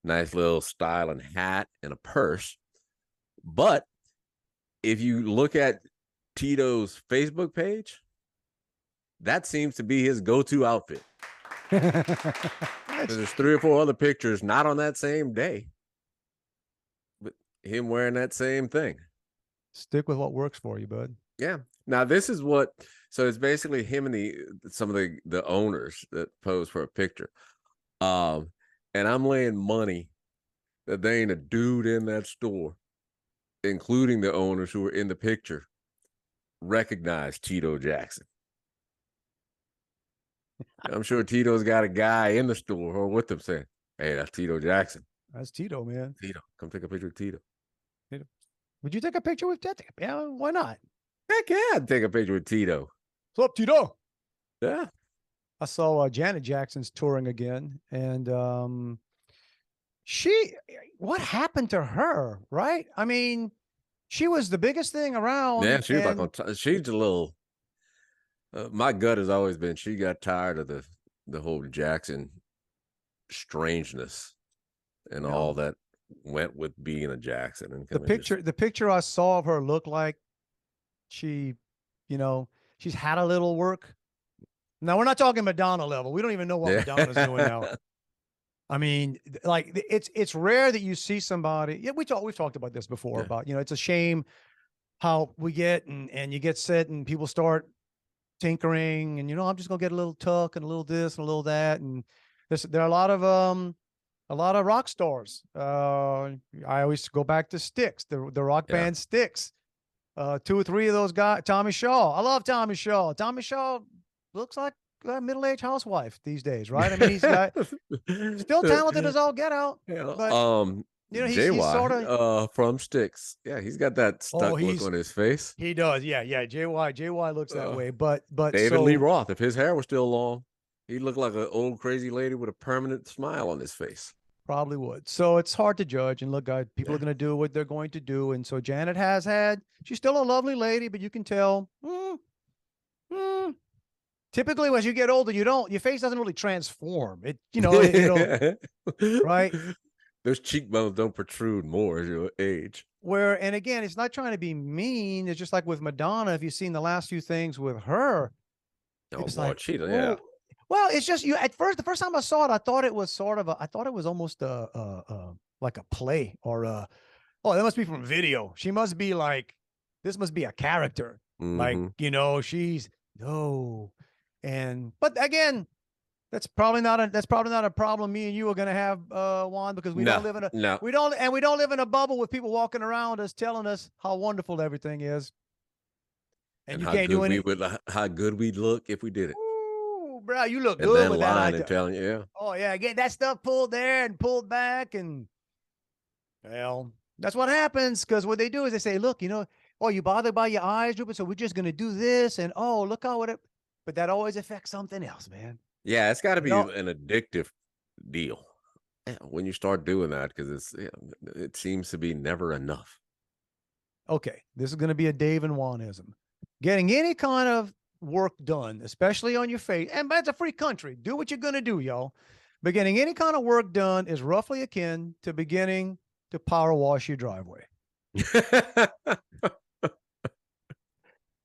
Nice little styling hat and a purse. But if you look at Tito's Facebook page, that seems to be his go-to outfit. There's 3 or 4 other pictures, not on that same day, but him wearing that same thing. Stick with what works for you, bud. Yeah. Now this is what. So it's basically him and some of the owners that pose for a picture. And I'm laying money that there ain't a dude in that store, including the owners who were in the picture, recognize Tito Jackson. I'm sure Tito's got a guy in the store or with him saying, "Hey, that's Tito Jackson. That's Tito, man. Tito, come take a picture with Tito." Would you take a picture with Tito? Yeah, why not? Heck yeah, I'd take a picture with Tito. What's up, Tito? Yeah. I saw Janet Jackson's touring again, and what happened to her, right? I mean, she was the biggest thing around. Yeah, she was like she's a little. My gut has always been she got tired of the whole Jackson strangeness and all that went with being a Jackson. And the picture I saw of her looked like she's had a little work. Now we're not talking Madonna level. We don't even know what Madonna's doing now. I mean, like it's rare that you see somebody. Yeah, we've talked about this before about, it's a shame how we get and you get set and people start tinkering and I'm just gonna get a little tuck and a little this and a little that, and there are a lot of rock stars. I always go back to Styx, the rock band Styx. 2 or 3 of those guys. Tommy Shaw. I love Tommy Shaw. Tommy Shaw looks like a middle-aged housewife these days, right? I mean, he's still talented as all get out. But he's sort of from Styx. Yeah, he's got that stuck look on his face. He does. Yeah. JY looks that way. But David Lee Roth, if his hair was still long, he'd look like an old crazy lady with a permanent smile on his face. Probably would. So it's hard to judge. And look, people are going to do what they're going to do. And so Janet she's still a lovely lady, but you can tell. Typically, as you get older, your face doesn't really transform. Right? Those cheekbones don't protrude more as you age. And again, it's not trying to be mean. It's just like with Madonna. If you've seen the last few things with her, it's like, Cheetah, yeah. Well, it's just the first time I saw it, I thought it was almost like a play or that must be from video. She must be like, this must be a character. Mm-hmm. But again, that's probably not a problem me and you are going to have, Juan, because we don't live in a bubble with people walking around us telling us how wonderful everything is. And you can't do anything. How good we'd look if we did it. Bro, you look good with that. And telling you, yeah. Oh yeah, get that stuff pulled there and pulled back, and that's what happens. Because what they do is they say, look, you bothered by your eyes drooping, so we're just gonna do this, and look how but that always affects something else, man. Yeah, it's got to be an addictive deal when you start doing that, because it seems to be never enough. Okay, this is gonna be a Dave and Juanism. Getting any kind of work done, especially on your face, and it's a free country. Do what you're gonna do, y'all. But getting any kind of work done is roughly akin to beginning to power wash your driveway.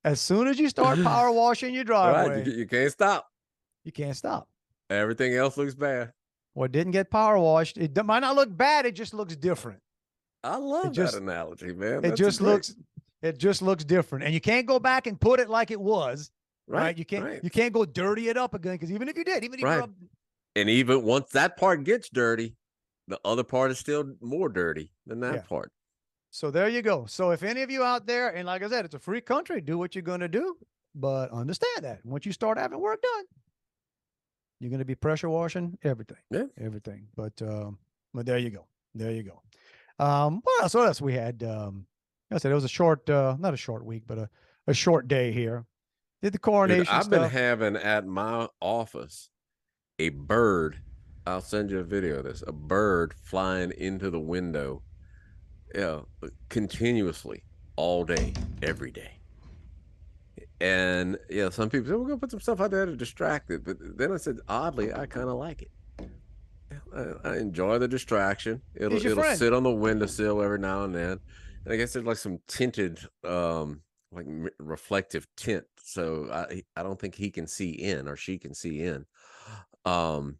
As soon as you start power washing your driveway, you can't stop. You can't stop. Everything else looks bad. What didn't get power washed, it might not look bad. It just looks different. I love that analogy, man. It just looks different, and you can't go back and put it like it was. Right. You can't go dirty it up again, because even if you did, and even once that part gets dirty, the other part is still more dirty than that part. So there you go. So if any of you out there, and like I said, it's a free country, do what you're going to do, but understand that once you start having work done, you're going to be pressure washing everything. Yeah. Everything. But there you go. What else we had? I said it was a short, not a short week, but a short day here. Did the coronation I've been having at my office a bird. I'll send you a video of this. A bird flying into the window continuously all day, every day. And some people say we're gonna put some stuff out there to distract it, but then I said, oddly, I kind of like it. I enjoy the distraction. He's your It'll friend. sit on the windowsill every now and then, and I guess there's like some tinted, reflective tint, so I don't think he can see in or she can see in, because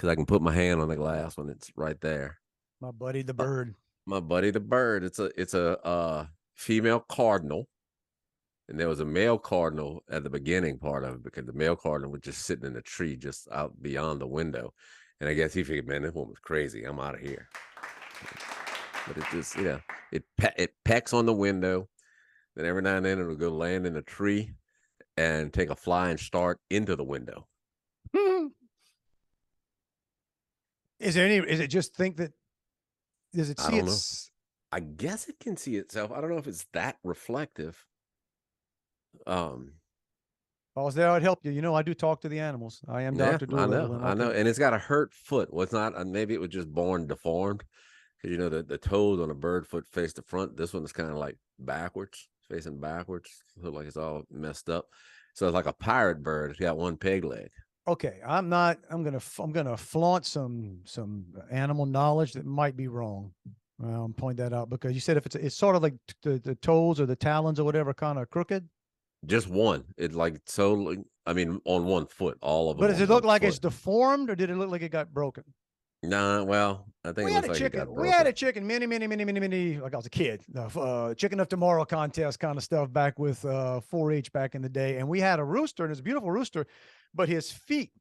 I can put my hand on the glass when it's right there. My buddy the bird. My buddy the bird. It's a female cardinal. And there was a male cardinal at the beginning part of it because the male cardinal was just sitting in a tree just out beyond the window. And I guess he figured, man, this woman's crazy. I'm out of here. But it just, it pecks on the window. Then every now and then it'll go land in a tree and take a flying start into the window. Is it just think that, does it see I don't know. I guess it can see itself. I don't know if it's that reflective. If I was there, I'd help you. You know, I do talk to the animals. I am Dr. Doolittle. I know. And it's got a hurt foot. Well, it's not, maybe it was just born deformed. Because, the toes on a bird foot face the front. This one is kind of like backwards, facing backwards. Look like it's all messed up. So it's like a pirate bird. It's got one peg leg. Okay. I'm going to flaunt some animal knowledge that might be wrong. I'll point that out because you said if it's sort of like the toes or the talons or whatever kind of crooked. Just one. It's like on one foot, all of them. But does it look like it's deformed or did it look like it got broken? Nah, well, I think we had a chicken. We had a chicken many, like I was a kid, chicken of tomorrow contest kind of stuff back with 4-H back in the day. And we had a rooster, and it's a beautiful rooster, but his feet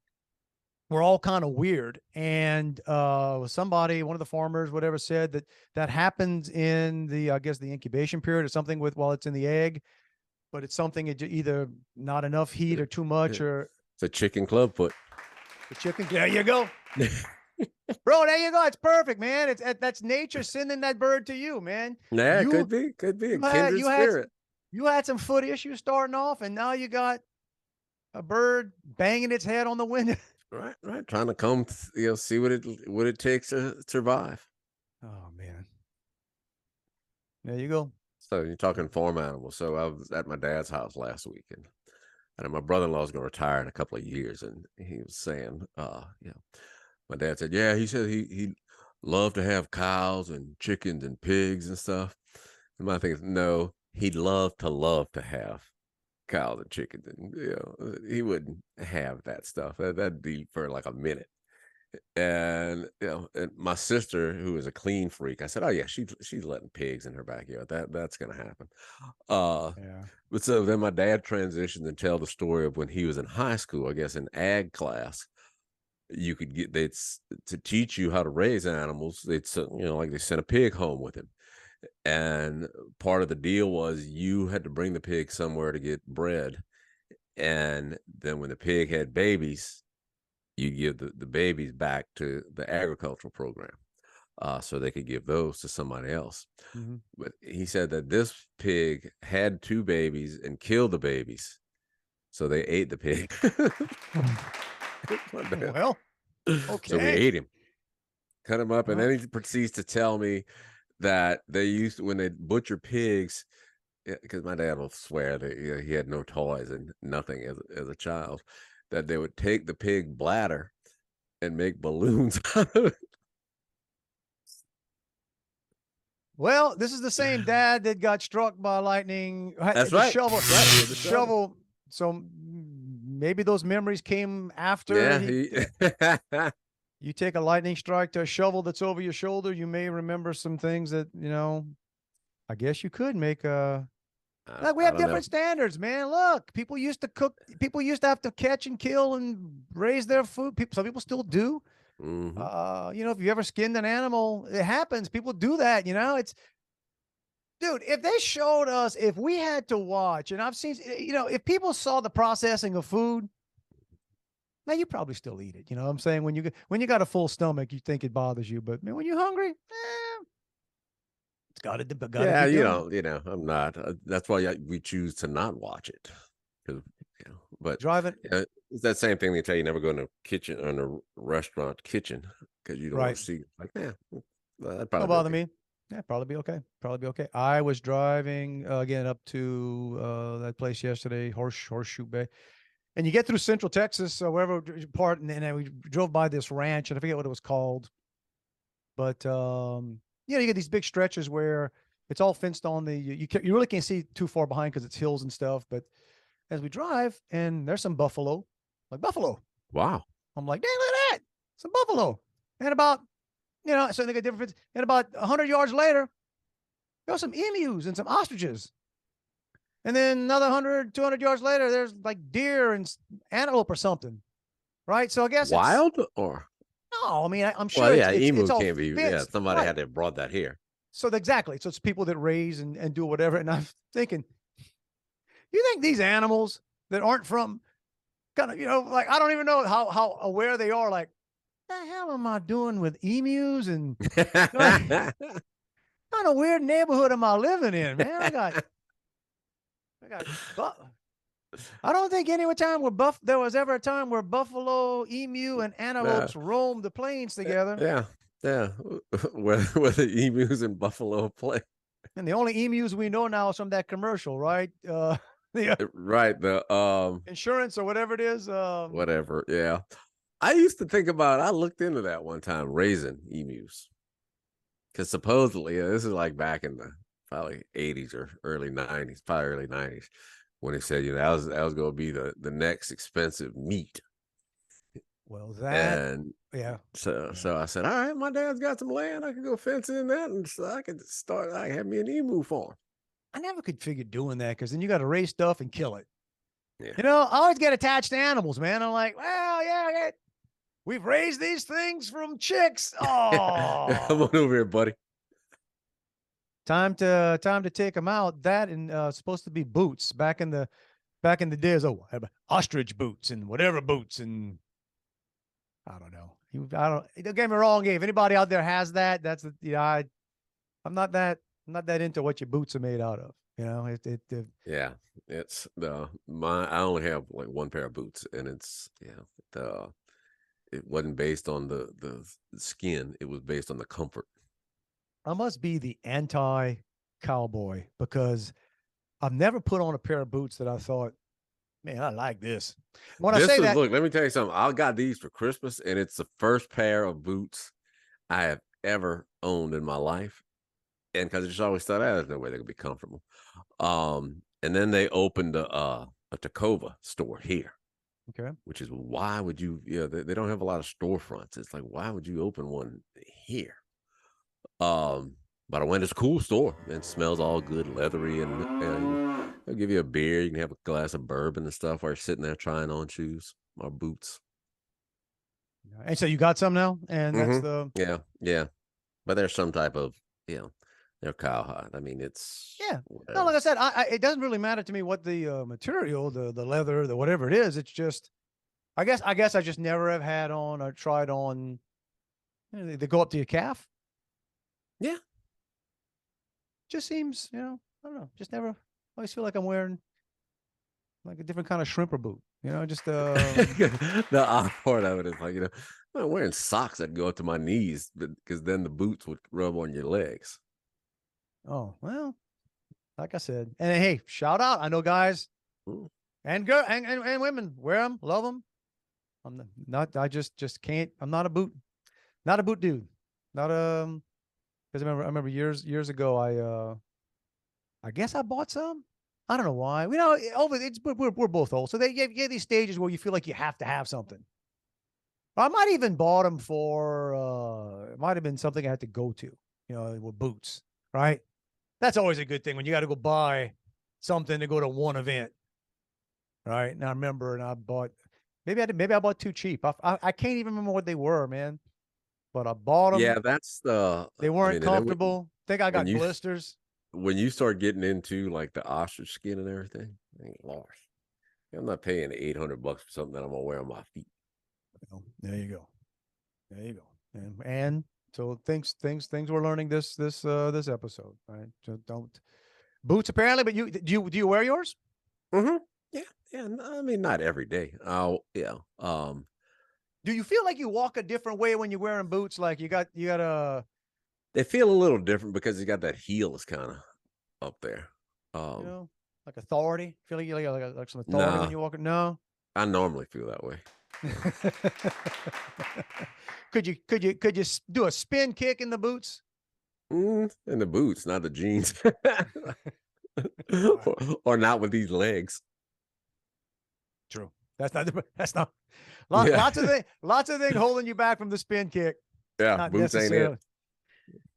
were all kind of weird. And somebody, one of the farmers, whatever, said that happens in the incubation period or something while it's in the egg. But it's something either not enough heat or too much, or it's a chicken club foot. The chicken. There you go, bro. There you go. It's perfect, man. That's nature sending that bird to you, man. Yeah, could be a kindred spirit. You had some foot issues starting off, and now you got a bird banging its head on the window. Right. Trying to come, see what it takes to survive. Oh man. There you go. So you're talking farm animals. So I was at my dad's house last week, and my brother-in-law is going to retire in a couple of years, and he was saying, my dad said, yeah, he said he loved to have cows and chickens and pigs and stuff. And my thing is, no, he'd love to have cows and chickens, and he wouldn't have that stuff. That'd be for like a minute. And and my sister, who is a clean freak, I said, oh yeah, she's letting pigs in her backyard. That's gonna happen. Yeah. But so then my dad transitioned and tell the story of when he was in high school, I guess in ag class. You could to teach you how to raise animals. They'd like they sent a pig home with him, and part of the deal was you had to bring the pig somewhere to get bred, and then when the pig had babies, you give the babies back to the agricultural program, so they could give those to somebody else. Mm-hmm. But he said that this pig had 2 babies and killed the babies, so they ate the pig. Well, okay. So we ate him, cut him up, and then he proceeds to tell me that they used to, when they butcher pigs, because my dad will swear that he had no toys and nothing as a child, that they would take the pig bladder and make balloons out of it. Well, this is the same dad that got struck by lightning. That's right. The shovel. So maybe those memories came after. Yeah. You take a lightning strike to a shovel that's over your shoulder, you may remember some things that, I guess you could make we have different standards, man. Look, people used to cook. People used to have to catch and kill and raise their food. Some people still do. Mm-hmm. If you ever skinned an animal, it happens. People do that. It's, dude. If they showed us, if we had to watch, and I've seen, if people saw the processing of food, now you probably still eat it. You know what I'm saying? When you got a full stomach, you think it bothers you, but man, when you're hungry, it's got to. I'm not. That's why we choose to not watch it. But driving. It's that same thing they tell you never go in a kitchen, in a restaurant kitchen, because you don't want to see. Like, that'd probably don't bother me. Yeah, probably be okay. Probably be okay. I was driving again up to that place yesterday, Horseshoe Bay, and you get through Central Texas, wherever part, and then we drove by this ranch, and I forget what it was called, but you get these big stretches where it's all fenced on. You really can't see too far behind because it's hills and stuff. But as we drive, and there's some buffalo, like buffalo. Wow. I'm like, dang, look at that, some buffalo, and about so they get different. And about 100 yards later, there's some emus and some ostriches. And then another 100, 200 yards later, there's like deer and antelope or something. Right. So I guess wild or no, I mean, I'm sure well, yeah, it's emu all can't be. fenced. Yeah, somebody Right. had to have brought that here. So exactly. So it's people that raise and do whatever. And I'm thinking, you think these animals that aren't from kind of, like, I don't even know how aware they are. Like, the hell am I doing with emus? And like, kind of weird neighborhood am I living in, man? I got, I don't think there was ever a time where buffalo, emu, and antelopes roamed the plains together. Yeah. Where the emus and buffalo play. And the only emus we know now is from that commercial, right? Right. The insurance or whatever it is. Whatever. Yeah. I used to think about. I looked into that one time, raising emus, because supposedly this is like back in the probably 80s or early 90s, probably early 90s, when they said that was going to be the next expensive meat. Well, yeah. So I said, all right, my dad's got some land. I could go fence in that, and so I could start. I have me an emu farm. I never could figure doing that because then you got to raise stuff and kill it. Yeah. I always get attached to animals, man. I'm like, well, yeah, we've raised these things from chicks. Oh, come on over here, buddy. Time to take them out. That and supposed to be boots back in the days. Oh, ostrich boots and whatever boots, and I don't know. Don't get me wrong, if anybody out there has that, that's I'm not that into what your boots are made out of. Yeah, it's I only have like one pair of boots, and it's it wasn't based on the skin. It was based on the comfort. I must be the anti-cowboy because I've never put on a pair of boots that I thought, man, I like this. Look, let me tell you something. I got these for Christmas, and it's the first pair of boots I have ever owned in my life. And because I just always thought, there's no way they could be comfortable. And then they opened a Tacoma store here. Okay. Which is why would you? They don't have a lot of storefronts. It's like, why would you open one here? But I went to a cool store. It smells all good, leathery, and they'll give you a beer. You can have a glass of bourbon and stuff while you're sitting there trying on shoes or boots. And so you got some now, and that's the yeah. But there's some type of they're cowhide. I mean, it's whatever. No, like I said, it doesn't really matter to me what the material, the leather, the whatever it is. It's just, I guess I just never have had on or tried on. They go up to your calf. Yeah. Just seems, I don't know. Just never. I always feel like I'm wearing like a different kind of shrimper boot. Just the odd part of it is like, I'm wearing socks that go up to my knees because then the boots would rub on your legs. Oh, well, like I said, and hey, shout out. I know guys and girl and women wear them, love them. I just can't. I'm not a boot dude. Not because I remember years ago, I guess I bought some. I don't know why. We're both old, so they get these stages where you feel like you have to have something. I might even bought them for. It might have been something I had to go to. With boots, right? That's always a good thing when you got to go buy something to go to one event, right? And I remember, and I bought. Maybe I bought too cheap. I can't even remember what they were, man. But I bought them. Yeah, that's they weren't comfortable. Think I got blisters. When you start getting into like the ostrich skin and everything, Lord, I'm not paying $800 for something that I'm gonna wear on my feet. Well, there you go. And so things we're learning this episode, right? So don't boots apparently, but do you wear yours? Mm-hmm. Yeah. I mean, not every day. Do you feel like you walk a different way when you're wearing boots? Like you got a They feel a little different because he's got that heel is kind of up there. You know, like authority. Feel like some authority Nah, when you walk. No. I normally feel that way. could you do a spin kick in the boots? In the boots, not the jeans, Right. or not with these legs. True. That's not. Yeah. Lots of things holding you back from the spin kick. Yeah, Not boots necessarily. ain't it.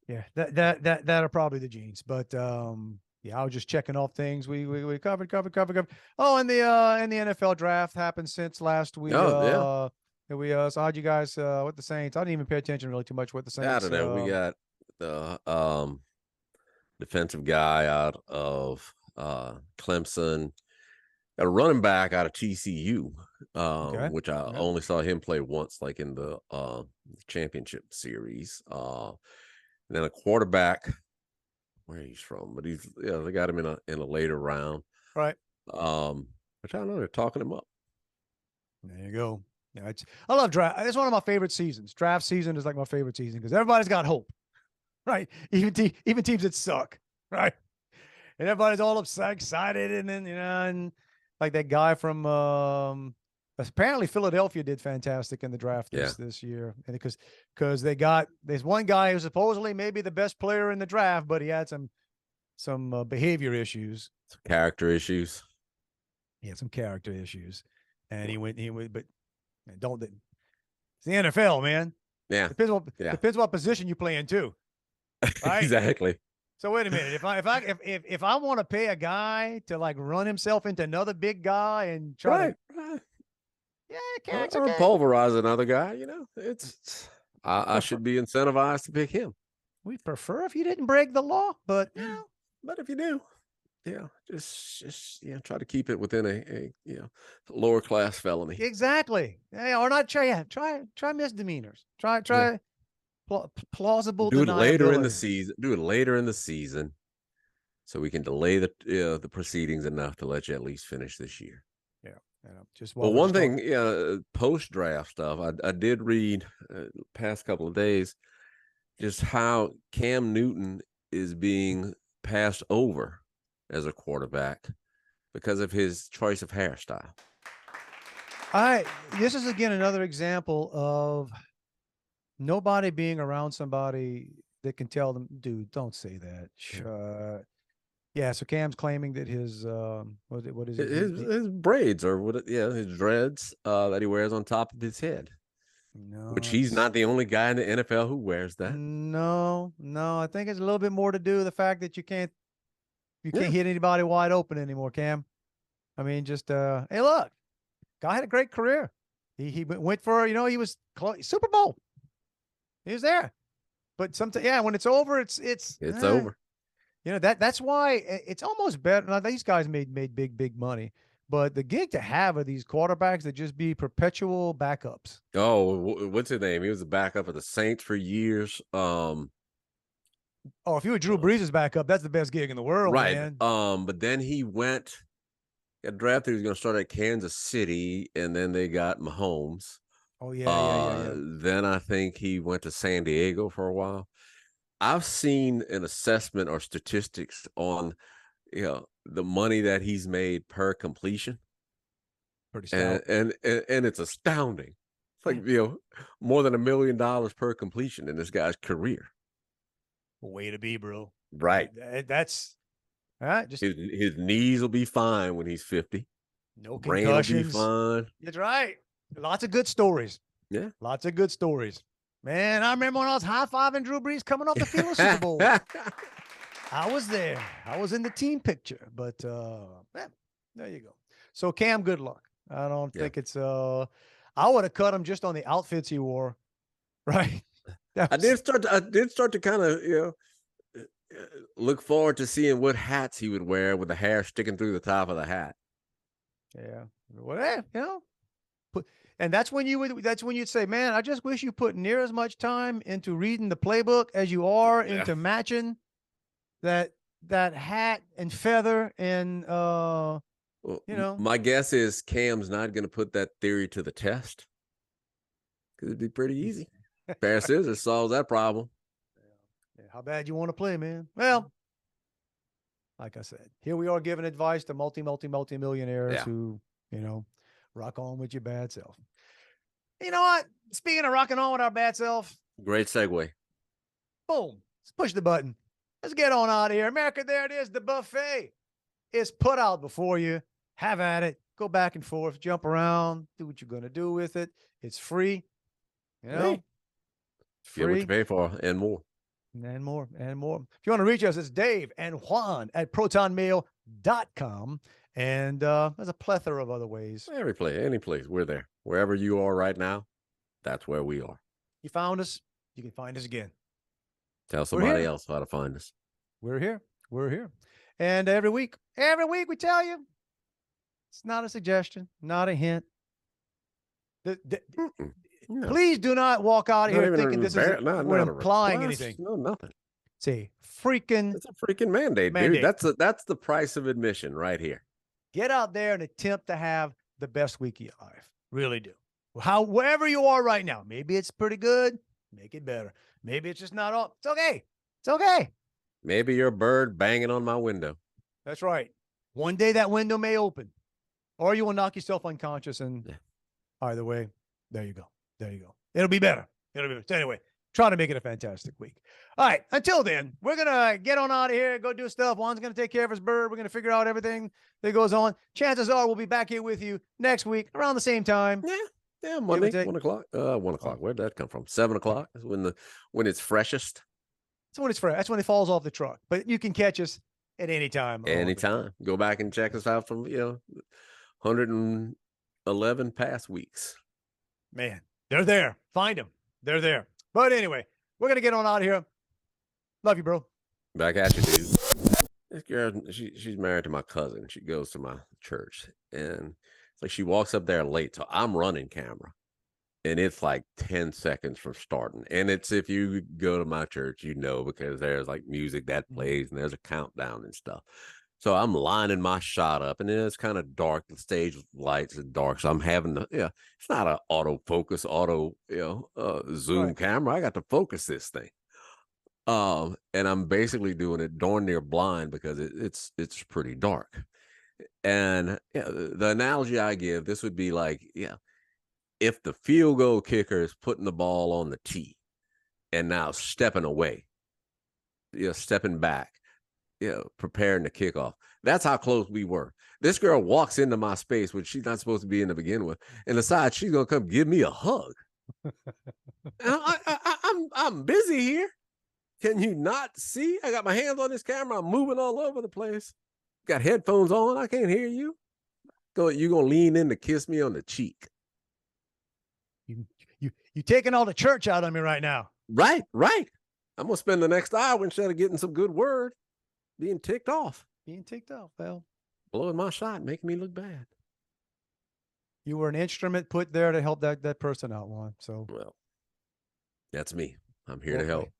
Yeah, that are probably the jeans. But yeah, I was just checking off things we covered. Oh, and the NFL draft happened since last week. Oh, yeah. So how'd you guys with the Saints? I didn't even pay attention really too much with the Saints. I don't know. We got the defensive guy out of Clemson, got a running back out of TCU, which I only saw him play once, like in the championship series. And then a quarterback, where he's from, but they got him in a later round, right? Which I don't know, they're talking him up. There you go. Yeah, I love draft. It's one of my favorite seasons. Draft season is like my favorite season because everybody's got hope, right? Even teams that suck, right? And everybody's all excited, and then and like that guy from apparently Philadelphia did fantastic in the draft this year, and because there's one guy who's supposedly maybe the best player in the draft, but he had some behavior issues, some character issues. He had some character issues, and he went, but don't. It's the NFL, man. Yeah, depends what position you play in too. Right? Exactly. So wait a minute. If I want to pay a guy to like run himself into another big guy and try to, or pulverize another guy, I should be incentivized to pick him. We prefer if you didn't break the law, but but if you do, just try to keep it within a lower class felony. Exactly. Yeah, or not try misdemeanors. Try plausible. Do it later in the season. Do it later in the season, so we can delay the proceedings enough to let you at least finish this year. Yeah. Well, one thing, post draft stuff. I did read past couple of days just how Cam Newton is being passed over as a quarterback because of his choice of hairstyle. This is again another example of nobody being around somebody that can tell them, dude, don't say that. So Cam's claiming that his what is it? His braids or his dreads that he wears on top of his head. No, which he's not the only guy in the NFL who wears that. No, I think it's a little bit more to do with the fact that you can't hit anybody wide open anymore, Cam. I mean, just hey, look, guy had a great career. He went for he was Super Bowl. He was there, but sometimes when it's over, it's over. That's why it's almost better. Now, these guys made big money, but the gig to have are these quarterbacks that just be perpetual backups. Oh, what's his name? He was a backup of the Saints for years. If you were Drew Brees' backup, that's the best gig in the world, right? Man. But then he got drafted. He was going to start at Kansas City, and then they got Mahomes. Oh yeah. Then I think he went to San Diego for a while. I've seen an assessment or statistics on, the money that he's made per completion. Pretty stout. And it's astounding. It's like, more than $1 million per completion in this guy's career. Way to be, bro. Right. That's all right. Just his knees will be fine when he's 50. No brain concussions. will be fine. That's right. Lots of good stories. Yeah. Lots of good stories. Man, I remember when I was high-fiving Drew Brees coming off the field of Super Bowl. I was there. I was in the team picture. But there you go. So Cam, good luck. I don't think it's I would have cut him just on the outfits he wore. Right. I did start to kind of look forward to seeing what hats he would wear with the hair sticking through the top of the hat. Yeah. Well, and that's when you'd say, man, I just wish you put near as much time into reading the playbook as you are into matching that hat and feather and My guess is Cam's not going to put that theory to the test because it'd be pretty easy. Pair of scissors solves that problem. Yeah, how bad you want to play, man? Well, like I said, here we are giving advice to multi-millionaires Yeah. who, rock on with your bad self. You know what? Speaking of rocking on with our bad self, Great segue. boom, let's push the button. Let's get on out of here. America, there it is. The buffet is put out before you. Have at it. Go back and forth, jump around, do what you're going to do with it. It's free. Hey. Get what you pay for and more. And more, and more. If you want to reach us, it's Dave and Juan at protonmail.com. And there's a plethora of other ways. Every place, any place, we're there. Wherever you are right now, that's where we are. You found us, you can find us again. Tell somebody else how to find us. We're here. We're here. And every week we tell you, it's not a suggestion, not a hint. No. Please do not walk out of here thinking this is we're implying anything. No, nothing. It's a freaking mandate, dude. That's the price of admission right here. Get out there and attempt to have the best week of your life. Really do. Wherever you are right now, maybe it's pretty good. Make it better. Maybe it's just not all. It's okay. It's okay. Maybe you're a bird banging on my window. That's right. One day that window may open, or you will knock yourself unconscious. And either way, there you go. There you go. It'll be better. It'll be better. So anyway, try to make it a fantastic week. All right. Until then, we're going to get on out of here, go do stuff. Juan's going to take care of his bird. We're going to figure out everything that goes on. Chances are we'll be back here with you next week around the same time. Yeah, Monday, 1 o'clock. 1 o'clock. Where'd that come from? 7 o'clock is when it's freshest. That's when it's fresh. That's when it falls off the truck. But you can catch us at any time. Anytime. Go back and check us out from 111 past weeks. Man, they're there. Find them. They're there. But anyway, we're gonna get on out of here. Love you, bro. Back at you, dude. This girl, she's married to my cousin. She goes to my church, and it's like she walks up there late. So I'm running camera, and it's like 10 seconds from starting. And it's, if you go to my church, because there's like music that plays and there's a countdown and stuff. So I'm lining my shot up, and then it's kind of dark. The stage lights are dark, so I'm having to, it's not an autofocus, zoom camera. I got to focus this thing. And I'm basically doing it darn near blind because it's pretty dark. And the analogy I give, this would be like, if the field goal kicker is putting the ball on the tee and now stepping away, stepping back, preparing to kick off. That's how close we were. This girl walks into my space, which she's not supposed to be in to begin with, and decides she's gonna come give me a hug. I'm busy here. Can you not see? I got my hands on this camera. I'm moving all over the place. Got headphones on. I can't hear you. You gonna lean in to kiss me on the cheek? You taking all the church out on me right now. Right. I'm gonna spend the next hour, instead of getting some good word, being ticked off. Well, blowing my shot, making me look bad. You were an instrument put there to help that person out, Juan. So, well, that's me. I'm here to help.